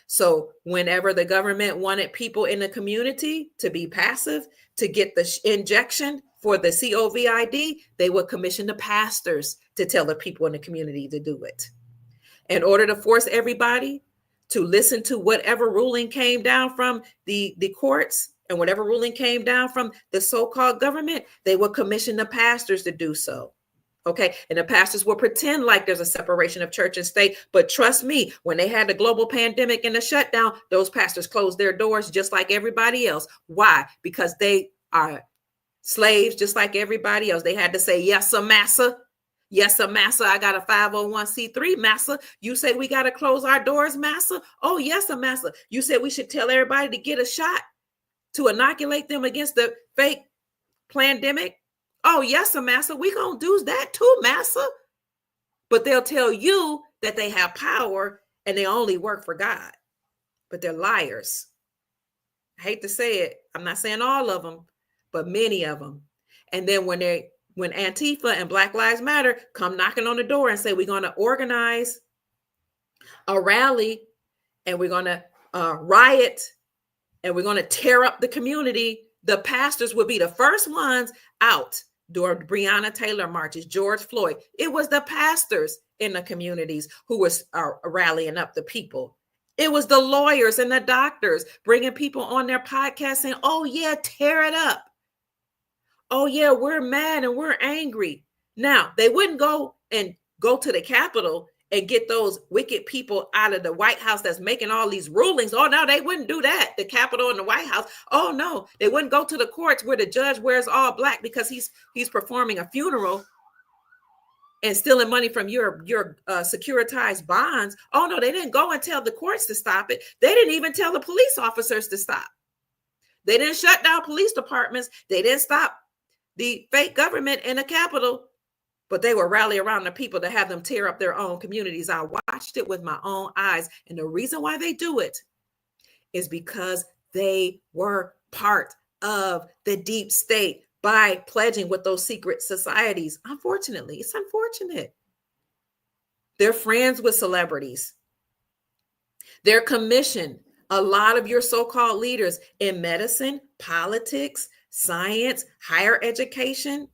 So whenever the government wanted people in the community to be passive, to get the injection for the COVID, they would commission the pastors to tell the people in the community to do it. In order to force everybody to listen to whatever ruling came down from the courts and whatever ruling came down from the so-called government, they would commission the pastors to do so. Okay. And the pastors will pretend like there's a separation of church and state. But trust me, when they had the global pandemic and the shutdown, those pastors closed their doors just like everybody else. Why? Because they are slaves just like everybody else. They had to say, yes, sir, massa. Yes, sir, massa. I got a 501c3, massa. You say we got to close our doors, massa? Oh, yes, sir, massa. You said we should tell everybody to get a shot to inoculate them against the fake pandemic? Oh, yes, sir, massa. We going to do that too, massa. But they'll tell you that they have power and they only work for God. But they're liars. I hate to say it. I'm not saying all of them, but many of them. And then when Antifa and Black Lives Matter come knocking on the door and say, we're going to organize a rally and we're going to riot and we're going to tear up the community, the pastors will be the first ones out during Breonna Taylor marches, George Floyd. It was the pastors in the communities who was rallying up the people. It was the lawyers and the doctors bringing people on their podcast saying, oh yeah, tear it up. Oh yeah, we're mad and we're angry. Now, they wouldn't go to the Capitol and get those wicked people out of the White House that's making all these rulings. Oh no, they wouldn't do that. The Capitol and the White House. Oh no, they wouldn't go to the courts where the judge wears all black because he's performing a funeral and stealing money from your securitized bonds. Oh no, they didn't go and tell the courts to stop it. They didn't even tell the police officers to stop. They didn't shut down police departments. They didn't stop the fake government in the Capitol, but they will rally around the people to have them tear up their own communities. I watched it with my own eyes. And the reason why they do it is because they were part of the deep state by pledging with those secret societies. Unfortunately, it's unfortunate. They're friends with celebrities. They're commissioned. A lot of your so-called leaders in medicine, politics, science, higher education,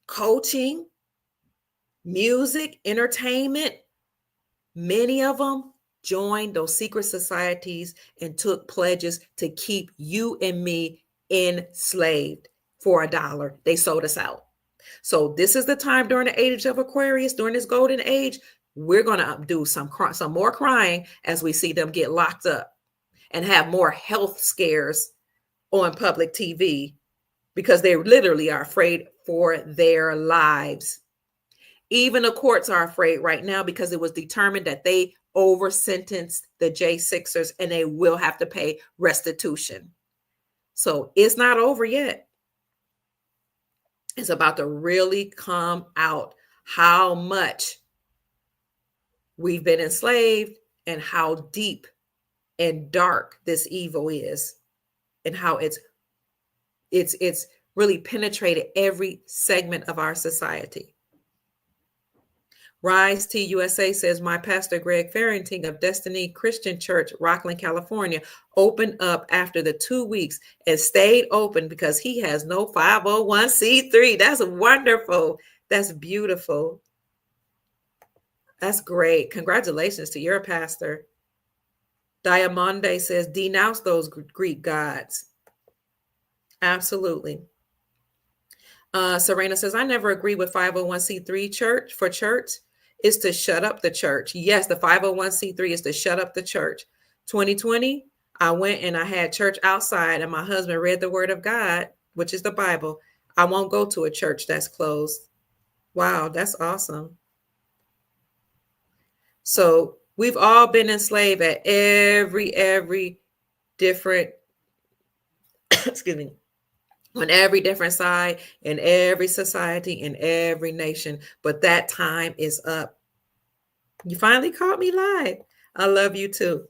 coaching, music, entertainment, many of them joined those secret societies and took pledges to keep you and me enslaved for $1. They sold us out. So this is the time during the age of Aquarius, during this golden age, we're going to do some more crying as we see them get locked up and have more health scares on public TV because they literally are afraid for their lives. Even the courts are afraid right now because it was determined that they over-sentenced the J6ers and they will have to pay restitution. So it's not over yet. It's about to really come out how much we've been enslaved and how deep and dark this evil is and how it's really penetrated every segment of our society. Rise T USA says, my pastor Greg Farrington of Destiny Christian Church, Rockland, California, opened up after the 2 weeks and stayed open because he has no 501c3. That's wonderful. That's beautiful. That's great. Congratulations to your pastor. Diamande says, denounce those Greek gods. Absolutely. Serena says, I never agree with 501c3 church. Is to shut up the church. Yes, the 501c3 is to shut up the church. 2020, I went and I had church outside, and my husband read the word of God, which is the Bible. I won't go to a church that's closed. Wow, that's awesome. So we've all been enslaved at every different, excuse me, on every different side in every society in every nation. But that time is up. You finally caught me live. I love you too.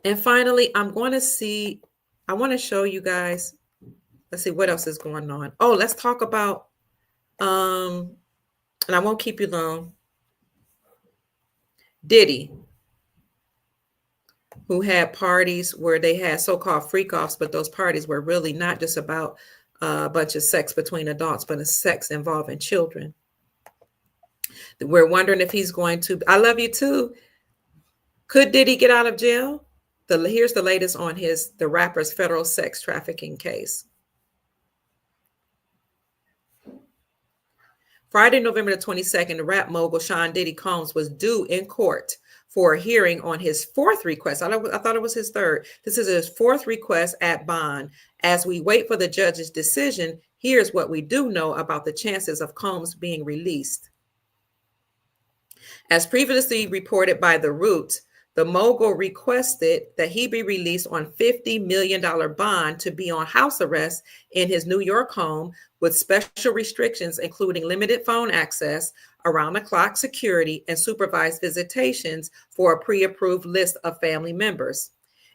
And finally, I want to show you guys. Let's see what else is going on. Oh, let's talk about, and I won't keep you long. Diddy, who had parties where they had so-called freak-offs, but those parties were really not just about a bunch of sex between adults, but a sex involving children. We're wondering if he's going to. I love you too. Could Diddy get out of jail? Here's the latest on the rapper's federal sex trafficking case. Friday, November the 22nd, the rap mogul Sean Diddy Combs was due in court for a hearing on his fourth request. I thought it was his third. This is his fourth request at bond. As we wait for the judge's decision, here's what we do know about the chances of Combs being released. As previously reported by The Root, the mogul requested that he be released on $50 million bond to be on house arrest in his New York home with special restrictions, including limited phone access, around-the-clock security, and supervised visitations for a pre-approved list of family members.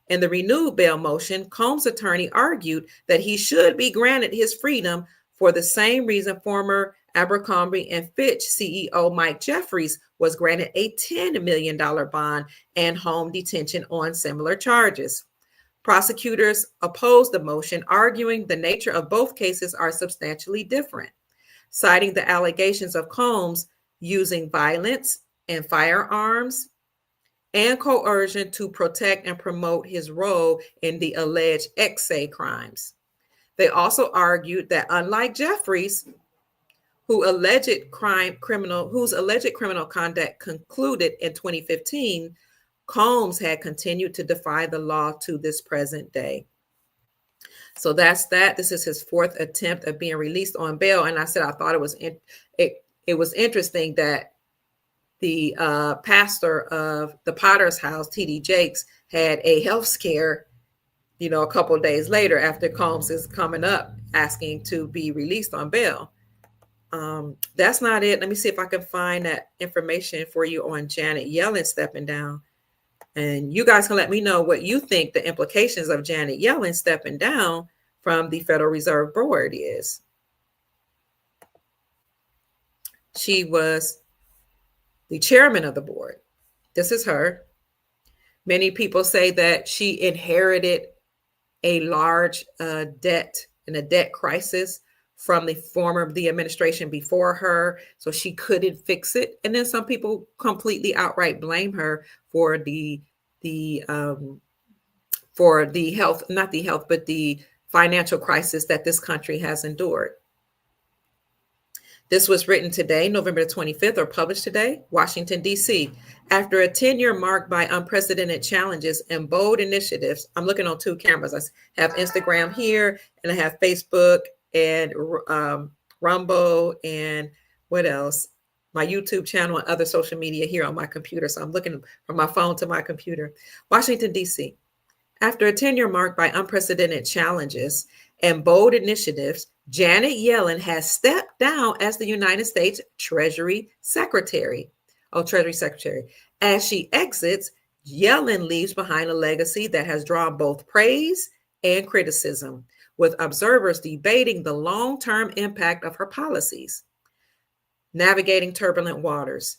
In the renewed bail motion, Combs' attorney argued that he should be granted his freedom for the same reason former Abercrombie and Fitch CEO Mike Jeffries was granted a $10 million bond and home detention on similar charges. Prosecutors opposed the motion, arguing the nature of both cases are substantially different, citing the allegations of Combs using violence and firearms and coercion to protect and promote his role in the alleged XA crimes. They also argued that unlike Jeffries, whose alleged criminal conduct concluded in 2015, Combs had continued to defy the law to this present day. So that's that. This is his fourth attempt at being released on bail. And I said I thought it was interesting that the pastor of the Potter's House, T.D. Jakes, had a health scare, a couple of days later after Combs is coming up asking to be released on bail. That's not it. Let me see if I can find that information for you on Janet Yellen stepping down. And you guys can let me know what you think the implications of Janet Yellen stepping down from the Federal Reserve Board is. She was the chairman of the board. This is her. Many people say that she inherited a large debt and a debt crisis from the administration before her, so she couldn't fix it. And then some people completely outright blame her for the financial crisis that this country has endured. This was written today, November 25th, or published today, Washington, D.C. After a 10-year marked by unprecedented challenges and bold initiatives, I'm looking on two cameras. I have Instagram here, and I have Facebook and Rumble, and what else? My YouTube channel and other social media here on my computer. So I'm looking from my phone to my computer. Washington, D.C. After a 10-year marked by unprecedented challenges and bold initiatives, Janet Yellen has stepped down as the United States Treasury Secretary. As she exits, Yellen leaves behind a legacy that has drawn both praise and criticism, with observers debating the long-term impact of her policies. Navigating turbulent waters.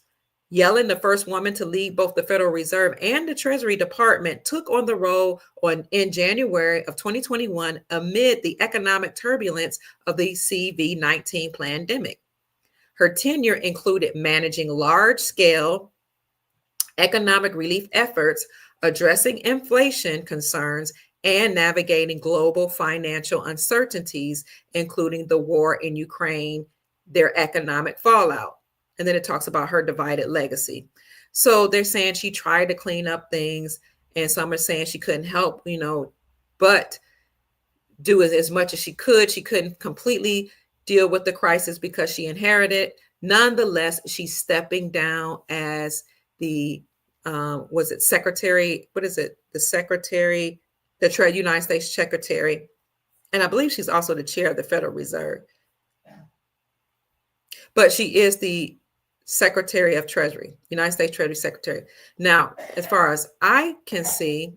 Yellen, the first woman to lead both the Federal Reserve and the Treasury Department, took on the role in January of 2021 amid the economic turbulence of the COVID-19 pandemic. Her tenure included managing large-scale economic relief efforts, addressing inflation concerns, and navigating global financial uncertainties, including the war in Ukraine, their economic fallout. And then it talks about her divided legacy. So they're saying she tried to clean up things And some are saying she couldn't help, but do as much as she could. She couldn't completely deal with the crisis because she inherited. Nonetheless, she's stepping down as the was it secretary? What is it? The secretary, the United States secretary, and I believe she's also the chair of the Federal Reserve. But she is the Secretary of Treasury, United States Treasury Secretary. Now, as far as I can see,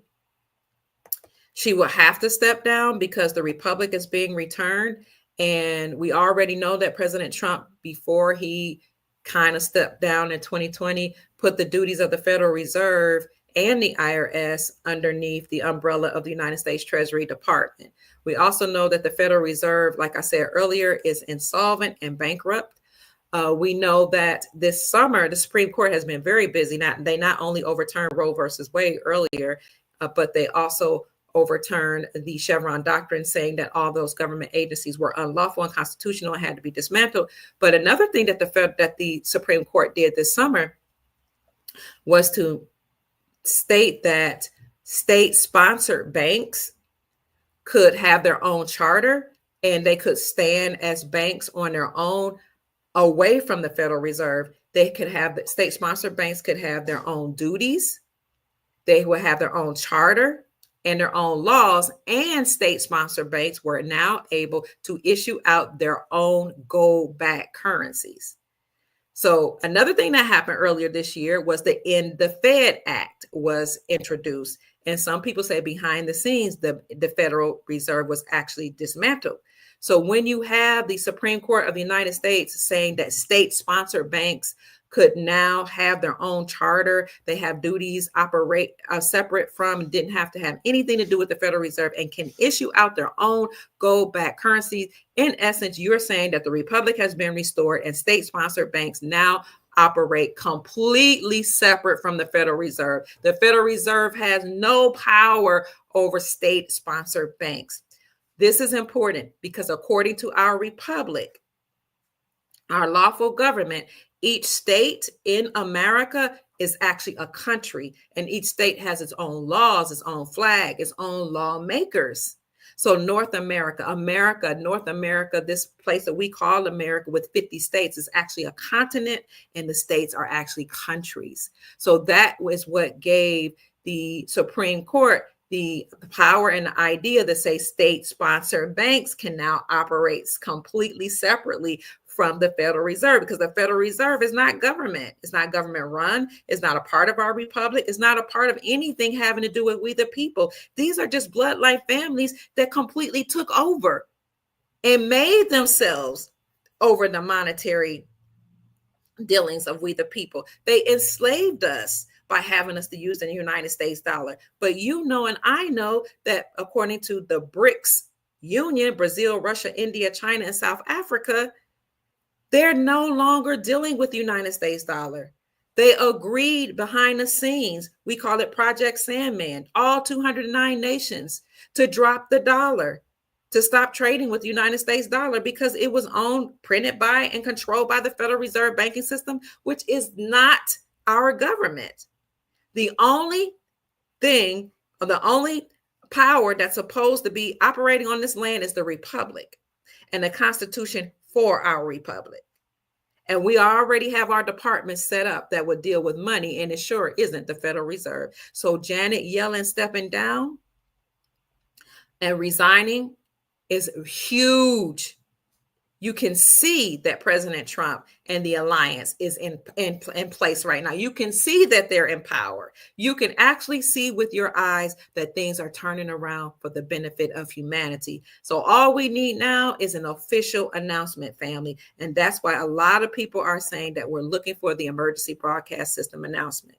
she will have to step down because the republic is being returned. And we already know that President Trump, before he kind of stepped down in 2020, put the duties of the Federal Reserve and the IRS underneath the umbrella of the United States Treasury Department. We also know that the Federal Reserve, like I said earlier, is insolvent and bankrupt. We know that this summer, the Supreme Court has been very busy. They not only overturned Roe versus Wade earlier, but they also overturned the Chevron doctrine, saying that all those government agencies were unlawful, unconstitutional, and had to be dismantled. But another thing that the Supreme Court did this summer was to state that state-sponsored banks could have their own charter, and they could stand as banks on their own, away from the Federal Reserve. They could have, state-sponsored banks could have their own duties. They would have their own charter and their own laws, and state-sponsored banks were now able to issue out their own gold-backed currencies. So another thing that happened earlier this year was the Fed Act was introduced. And some people say behind the scenes, the Federal Reserve was actually dismantled. So when you have the Supreme Court of the United States saying that state-sponsored banks could now have their own charter, they have duties, operate separate from, didn't have to have anything to do with the Federal Reserve, and can issue out their own gold-backed currencies. In essence, you're saying that the republic has been restored and state-sponsored banks now operate completely separate from the Federal Reserve. The Federal Reserve has no power over state-sponsored banks. This is important because according to our republic, our lawful government, each state in America is actually a country, and each state has its own laws, its own flag, its own lawmakers. So North America, this place that we call America with 50 states is actually a continent, and the states are actually countries. So that was what gave the Supreme Court the power and the idea to say state-sponsored banks can now operate completely separately from the Federal Reserve, because the Federal Reserve is not government. It's not government run. It's not a part of our republic. It's not a part of anything having to do with we the people. These are just bloodline families that completely took over and made themselves over the monetary dealings of we the people. They enslaved us by having us to use the United States dollar. But you know, and I know that according to the BRICS Union, Brazil, Russia, India, China, and South Africa, they're no longer dealing with the United States dollar. They agreed behind the scenes, we call it Project Sandman, all 209 nations, to drop the dollar, to stop trading with the United States dollar, because it was owned, printed by, and controlled by the Federal Reserve banking system, which is not our government. The only thing, or the only power that's supposed to be operating on this land is the republic and the Constitution for our republic. And we already have our departments set up that would deal with money, and it sure isn't the Federal Reserve. So Janet Yellen stepping down and resigning is huge. You can see that President Trump and the alliance is in place right now. You can see that they're in power. You can actually see with your eyes that things are turning around for the benefit of humanity. So all we need now is an official announcement, family. And that's why a lot of people are saying that we're looking for the emergency broadcast system announcement.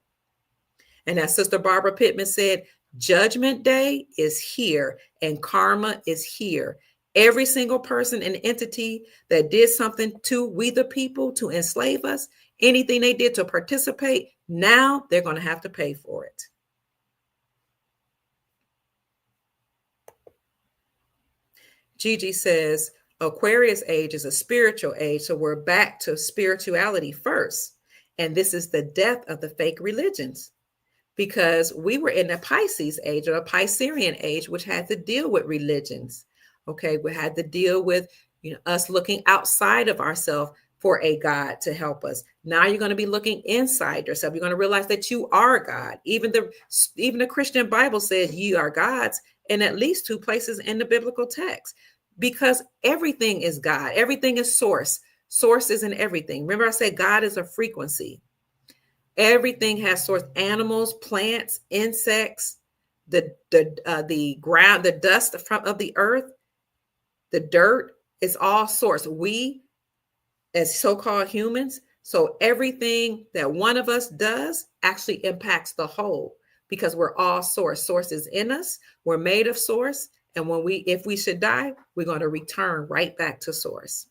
And as Sister Barbara Pittman said, Judgment Day is here and karma is here. Every single person and entity that did something to we the people to enslave us, anything they did to participate, now they're going to have to pay for it. Gigi says, Aquarius age is a spiritual age, so we're back to spirituality first. And this is the death of the fake religions. because we were in the Pisces age, or the Piscean age, which had to deal with religions. Okay, we had to deal with us looking outside of ourselves for a God to help us. Now you're going to be looking inside yourself. You're going to realize that you are God. Even the Christian Bible says you are gods in at least 2 places in the biblical text, because everything is God. Everything is source. Source is in everything. Remember I said God is a frequency. Everything has source. Animals, plants, insects, the ground, the dust of the earth, the dirt, is all source. We, as so-called humans, so everything that one of us does actually impacts the whole, because we're all source. Source is in us. We're made of source. And if we should die, we're going to return right back to source.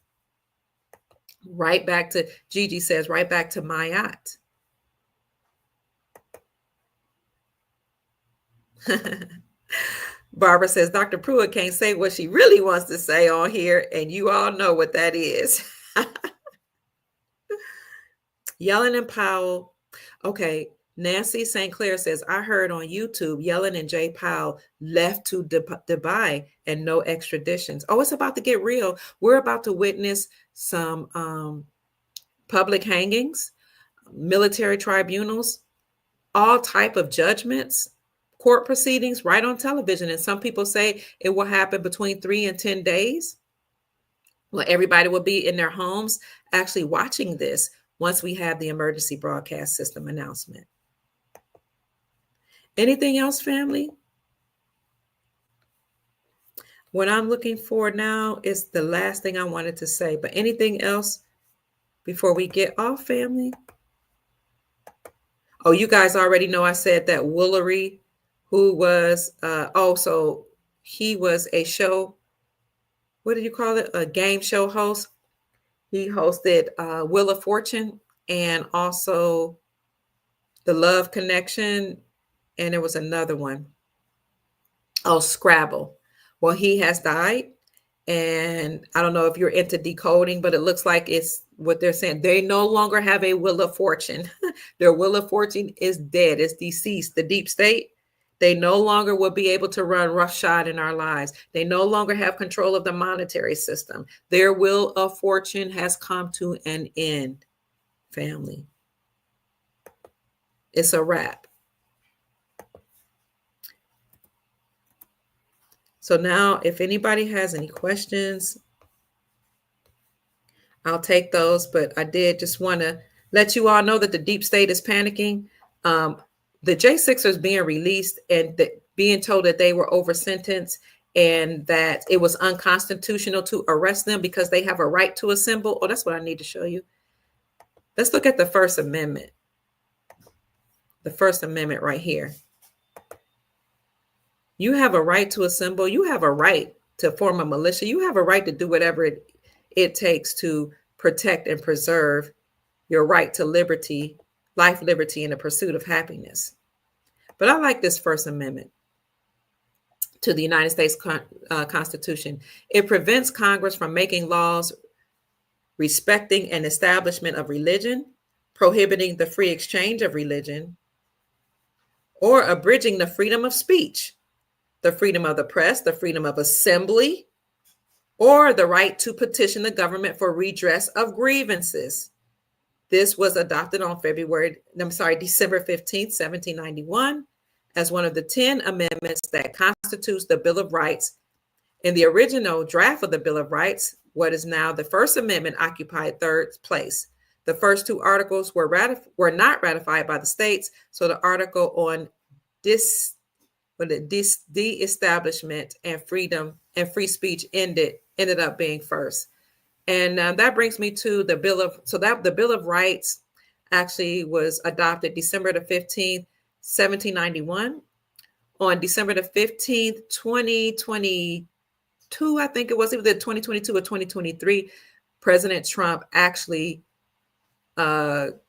Right back to, Gigi says, right back to Mayat. Barbara says, Dr. Pruitt can't say what she really wants to say on here, and you all know what that is. Yellen and Powell. Okay, Nancy St. Clair says, I heard on YouTube Yellen and Jay Powell left to Dubai and no extraditions. Oh, it's about to get real. We're about to witness some public hangings, military tribunals, all type of judgments, court proceedings right on television. And some people say it will happen between 3 and 10 days. Well, everybody will be in their homes actually watching this once we have the emergency broadcast system announcement. Anything else, family? What I'm looking for now is the last thing I wanted to say, but anything else before we get off, family? Oh, you guys already know I said that Woolery, who was, so he was a show, what did you call it? A game show host. He hosted Wheel of Fortune and also The Love Connection. And there was another one. Oh, Scrabble. Well, he has died. And I don't know if you're into decoding, but it looks like it's what they're saying. They no longer have a Wheel of Fortune. Their Wheel of Fortune is dead. It's deceased. The deep state, they no longer will be able to run roughshod in our lives. They no longer have control of the monetary system. Their Wheel of Fortune has come to an end, family. It's a wrap. So now, if anybody has any questions, I'll take those. But I did just want to let you all know that the deep state is panicking. The J6ers being released and being told that they were over sentenced and that it was unconstitutional to arrest them because they have a right to assemble. Oh, that's what I need to show you. Let's look at the First Amendment. The First Amendment right here. You have a right to assemble. You have a right to form a militia. You have a right to do whatever it takes to protect and preserve your right to liberty, life, liberty, and the pursuit of happiness. But I like this First Amendment to the United States Constitution. It prevents Congress from making laws respecting an establishment of religion, prohibiting the free exchange of religion, or abridging the freedom of speech, the freedom of the press, the freedom of assembly, or the right to petition the government for redress of grievances. This was adopted on December 15th, 1791, as one of the 10 amendments that constitutes the Bill of Rights. In the original draft of the Bill of Rights, what is now the First Amendment occupied third place. The first 2 articles were not ratified by the states, so the article on de-establishment and freedom and free speech ended up being first. And that brings me to the the Bill of Rights actually was adopted December the 15th, 1791. On December the 15th, 2022, I think it was either 2022 or 2023, President Trump actually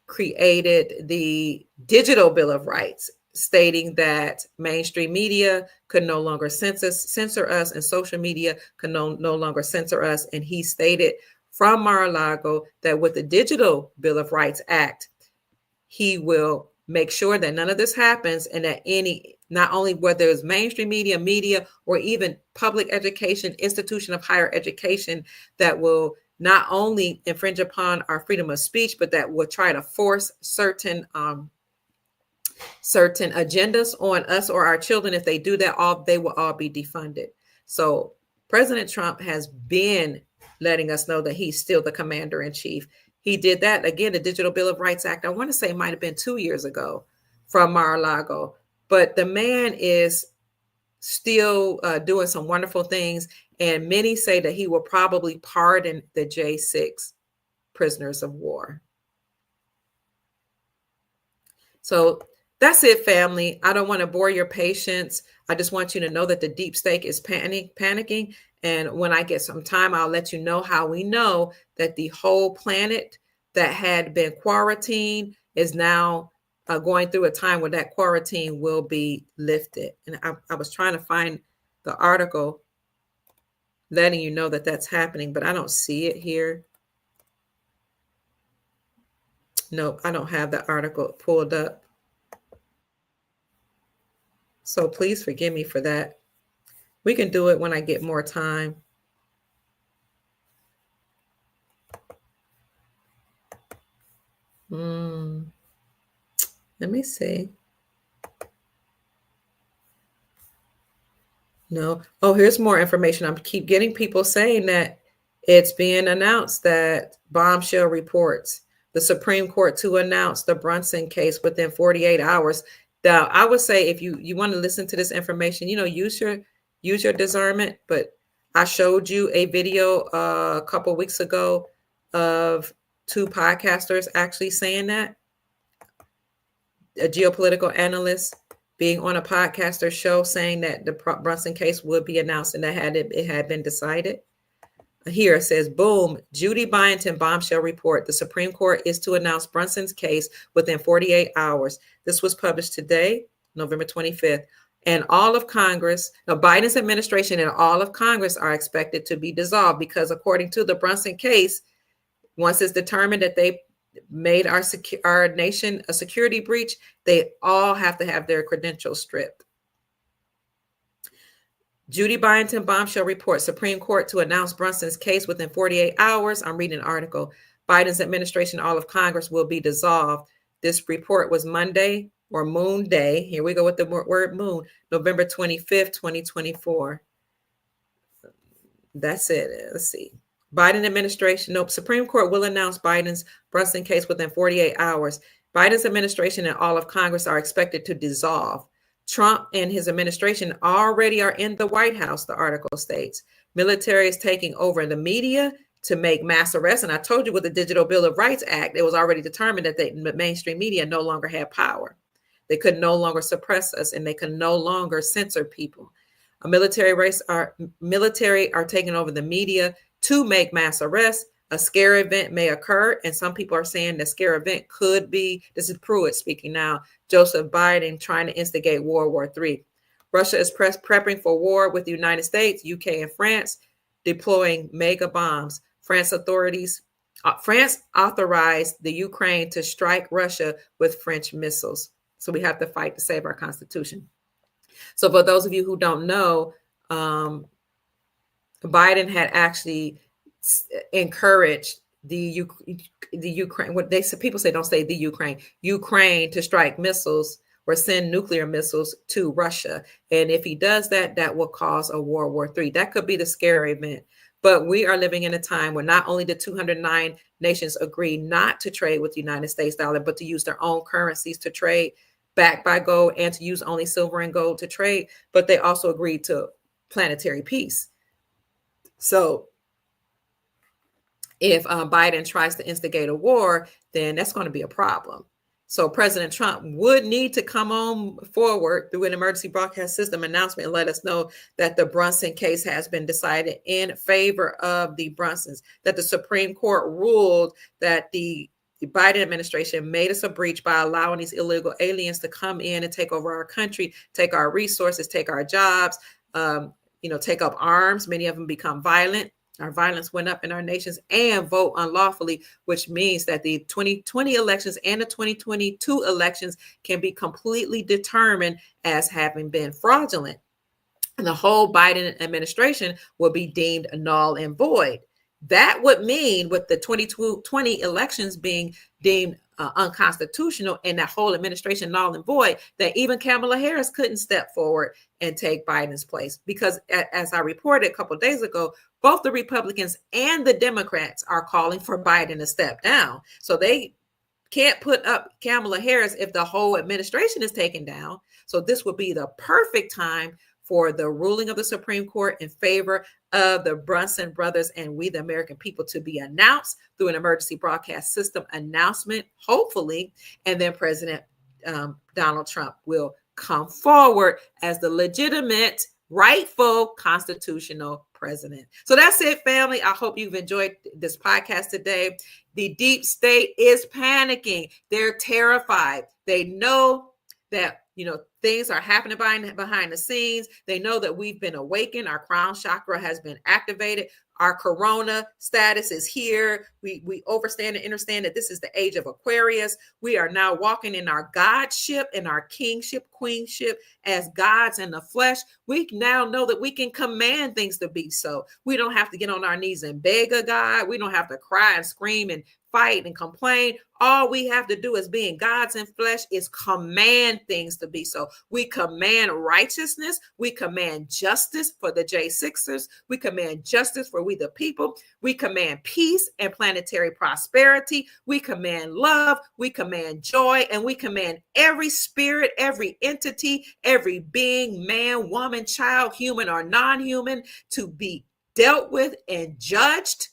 created the Digital Bill of Rights, stating that mainstream media could no longer censor us and social media could no longer censor us. And he stated from Mar-a-Lago that with the Digital Bill of Rights Act, he will make sure that none of this happens, and that not only whether it's mainstream media, or even public education, institution of higher education, that will not only infringe upon our freedom of speech, but that will try to force certain agendas on us or our children. If they do that, they will all be defunded. So President Trump has been letting us know that he's still the commander in chief. He did that again, the Digital Bill of Rights Act, I want to say it might have been 2 years ago from Mar-a-Lago. But the man is still doing some wonderful things. And many say that he will probably pardon the J6 prisoners of war. So that's it, family. I don't want to bore your patience. I just want you to know that the deep state is panicking. And when I get some time, I'll let you know how we know that the whole planet that had been quarantined is now going through a time when that quarantine will be lifted. And I was trying to find the article letting you know that that's happening, but I don't see it here. No, I don't have the article pulled up. So please forgive me for that. We can do it when I get more time. Let me see. No. Oh, here's more information. I keep getting people saying that it's being announced that bombshell reports the Supreme Court to announce the Brunson case within 48 hours. Now, I would say if you want to listen to this information, use your discernment. But I showed you a video a couple of weeks ago of 2 podcasters actually saying that. A geopolitical analyst being on a podcaster show saying that the Brunson case would be announced and that it had been decided. Here it says, boom, Judy Byington bombshell report. The Supreme Court is to announce Brunson's case within 48 hours. This was published today, November 25th. And all of Congress, Biden's administration and all of Congress are expected to be dissolved because according to the Brunson case, once it's determined that they made our nation a security breach, they all have to have their credentials stripped. Judy Byington bombshell report, Supreme Court to announce Brunson's case within 48 hours. I'm reading an article. Biden's administration, all of Congress will be dissolved. This report was Monday or Moon Day. Here we go with the word moon, November 25th, 2024. That's it. Let's see. Biden administration, Supreme Court will announce Biden's Brunson case within 48 hours. Biden's administration and all of Congress are expected to dissolve. Trump and his administration already are in the White House, the article states. Military is taking over the media to make mass arrests. And I told you with the Digital Bill of Rights Act, it was already determined that the mainstream media no longer had power. They could no longer suppress us and they could no longer censor people. Military are taking over the media to make mass arrests. A scare event may occur, and some people are saying the scare event could be, this is Pruitt speaking now, Joseph Biden trying to instigate World War III. Russia is prepping for war with the United States, UK, and France, deploying mega bombs. France authorized the Ukraine to strike Russia with French missiles. So we have to fight to save our Constitution. So for those of you who don't know, Biden had actually encouraged the Ukraine. What people say, don't say the Ukraine to strike missiles or send nuclear missiles to Russia. And if he does that, that will cause a World War III. That could be the scary event. But we are living in a time where not only did 209 nations agree not to trade with the United States dollar, but to use their own currencies to trade backed by gold and to use only silver and gold to trade, but they also agreed to planetary peace. So if Biden tries to instigate a war, then that's going to be a problem. So President Trump would need to come on forward through an emergency broadcast system announcement and let us know that the Brunson case has been decided in favor of the Brunsons, that the Supreme Court ruled that the Biden administration made us a breach by allowing these illegal aliens to come in and take over our country, take our resources, take our jobs, take up arms. Many of them become violent. Our violence went up in our nations, and vote unlawfully, which means that the 2020 elections and the 2022 elections can be completely determined as having been fraudulent. And the whole Biden administration will be deemed null and void. That would mean, with the 2020 elections being deemed unconstitutional and that whole administration null and void, that even Kamala Harris couldn't step forward and take Biden's place. Because as I reported a couple of days ago, both the Republicans and the Democrats are calling for Biden to step down. So they can't put up Kamala Harris if the whole administration is taken down. So this would be the perfect time for the ruling of the Supreme Court in favor of the Brunson brothers and we the American people to be announced through an emergency broadcast system announcement, hopefully, and then President Donald Trump will come forward as the legitimate, rightful, constitutional president. So that's it, family. I hope you've enjoyed this podcast today. The deep state is panicking. They're terrified. They know that, things are happening behind the scenes. They know that we've been awakened. Our crown chakra has been activated. Our corona status is here. We understand that this is the age of Aquarius. We are now walking in our godship and our kingship, queenship as gods in the flesh. We now know that we can command things to be so. We don't have to get on our knees and beg a God. We don't have to cry and scream and fight and complain. All we have to do as being gods in flesh is command things to be so. We command righteousness. We command justice for the J6ers. We command justice for we the people. We command peace and planetary prosperity. We command love. We command joy. And we command every spirit, every entity, every being, man, woman, child, human or non-human, to be dealt with and judged,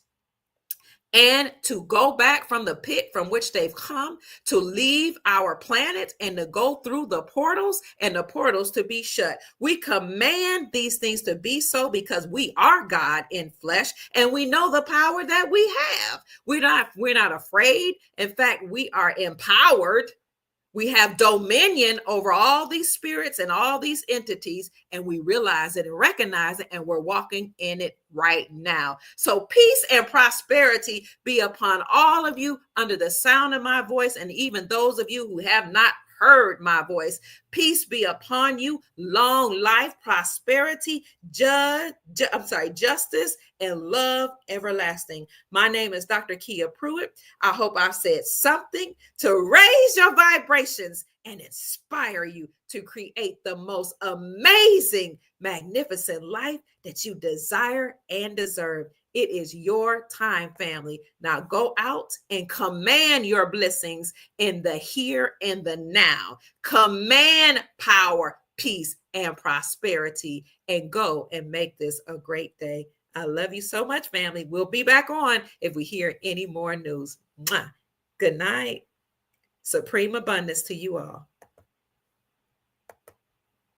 and to go back from the pit from which they've come, to leave our planet and to go through the portals, and the portals to be shut. We command these things to be so because we are God in flesh and we know the power that we have. We're not afraid. In fact, we are empowered. We have dominion over all these spirits and all these entities, and we realize it and recognize it, and we're walking in it right now. So peace and prosperity be upon all of you under the sound of my voice, and even those of you who have not heard my voice. Peace be upon you, long life, prosperity, justice, and love everlasting. My name is Dr. Kia Pruitt. I hope I've said something to raise your vibrations and inspire you to create the most amazing, magnificent life that you desire and deserve. It is your time, family. Now go out and command your blessings in the here and the now. Command power, peace, and prosperity, and go and make this a great day. I love you so much, family. We'll be back on if we hear any more news. Mwah. Good night. Supreme abundance to you all.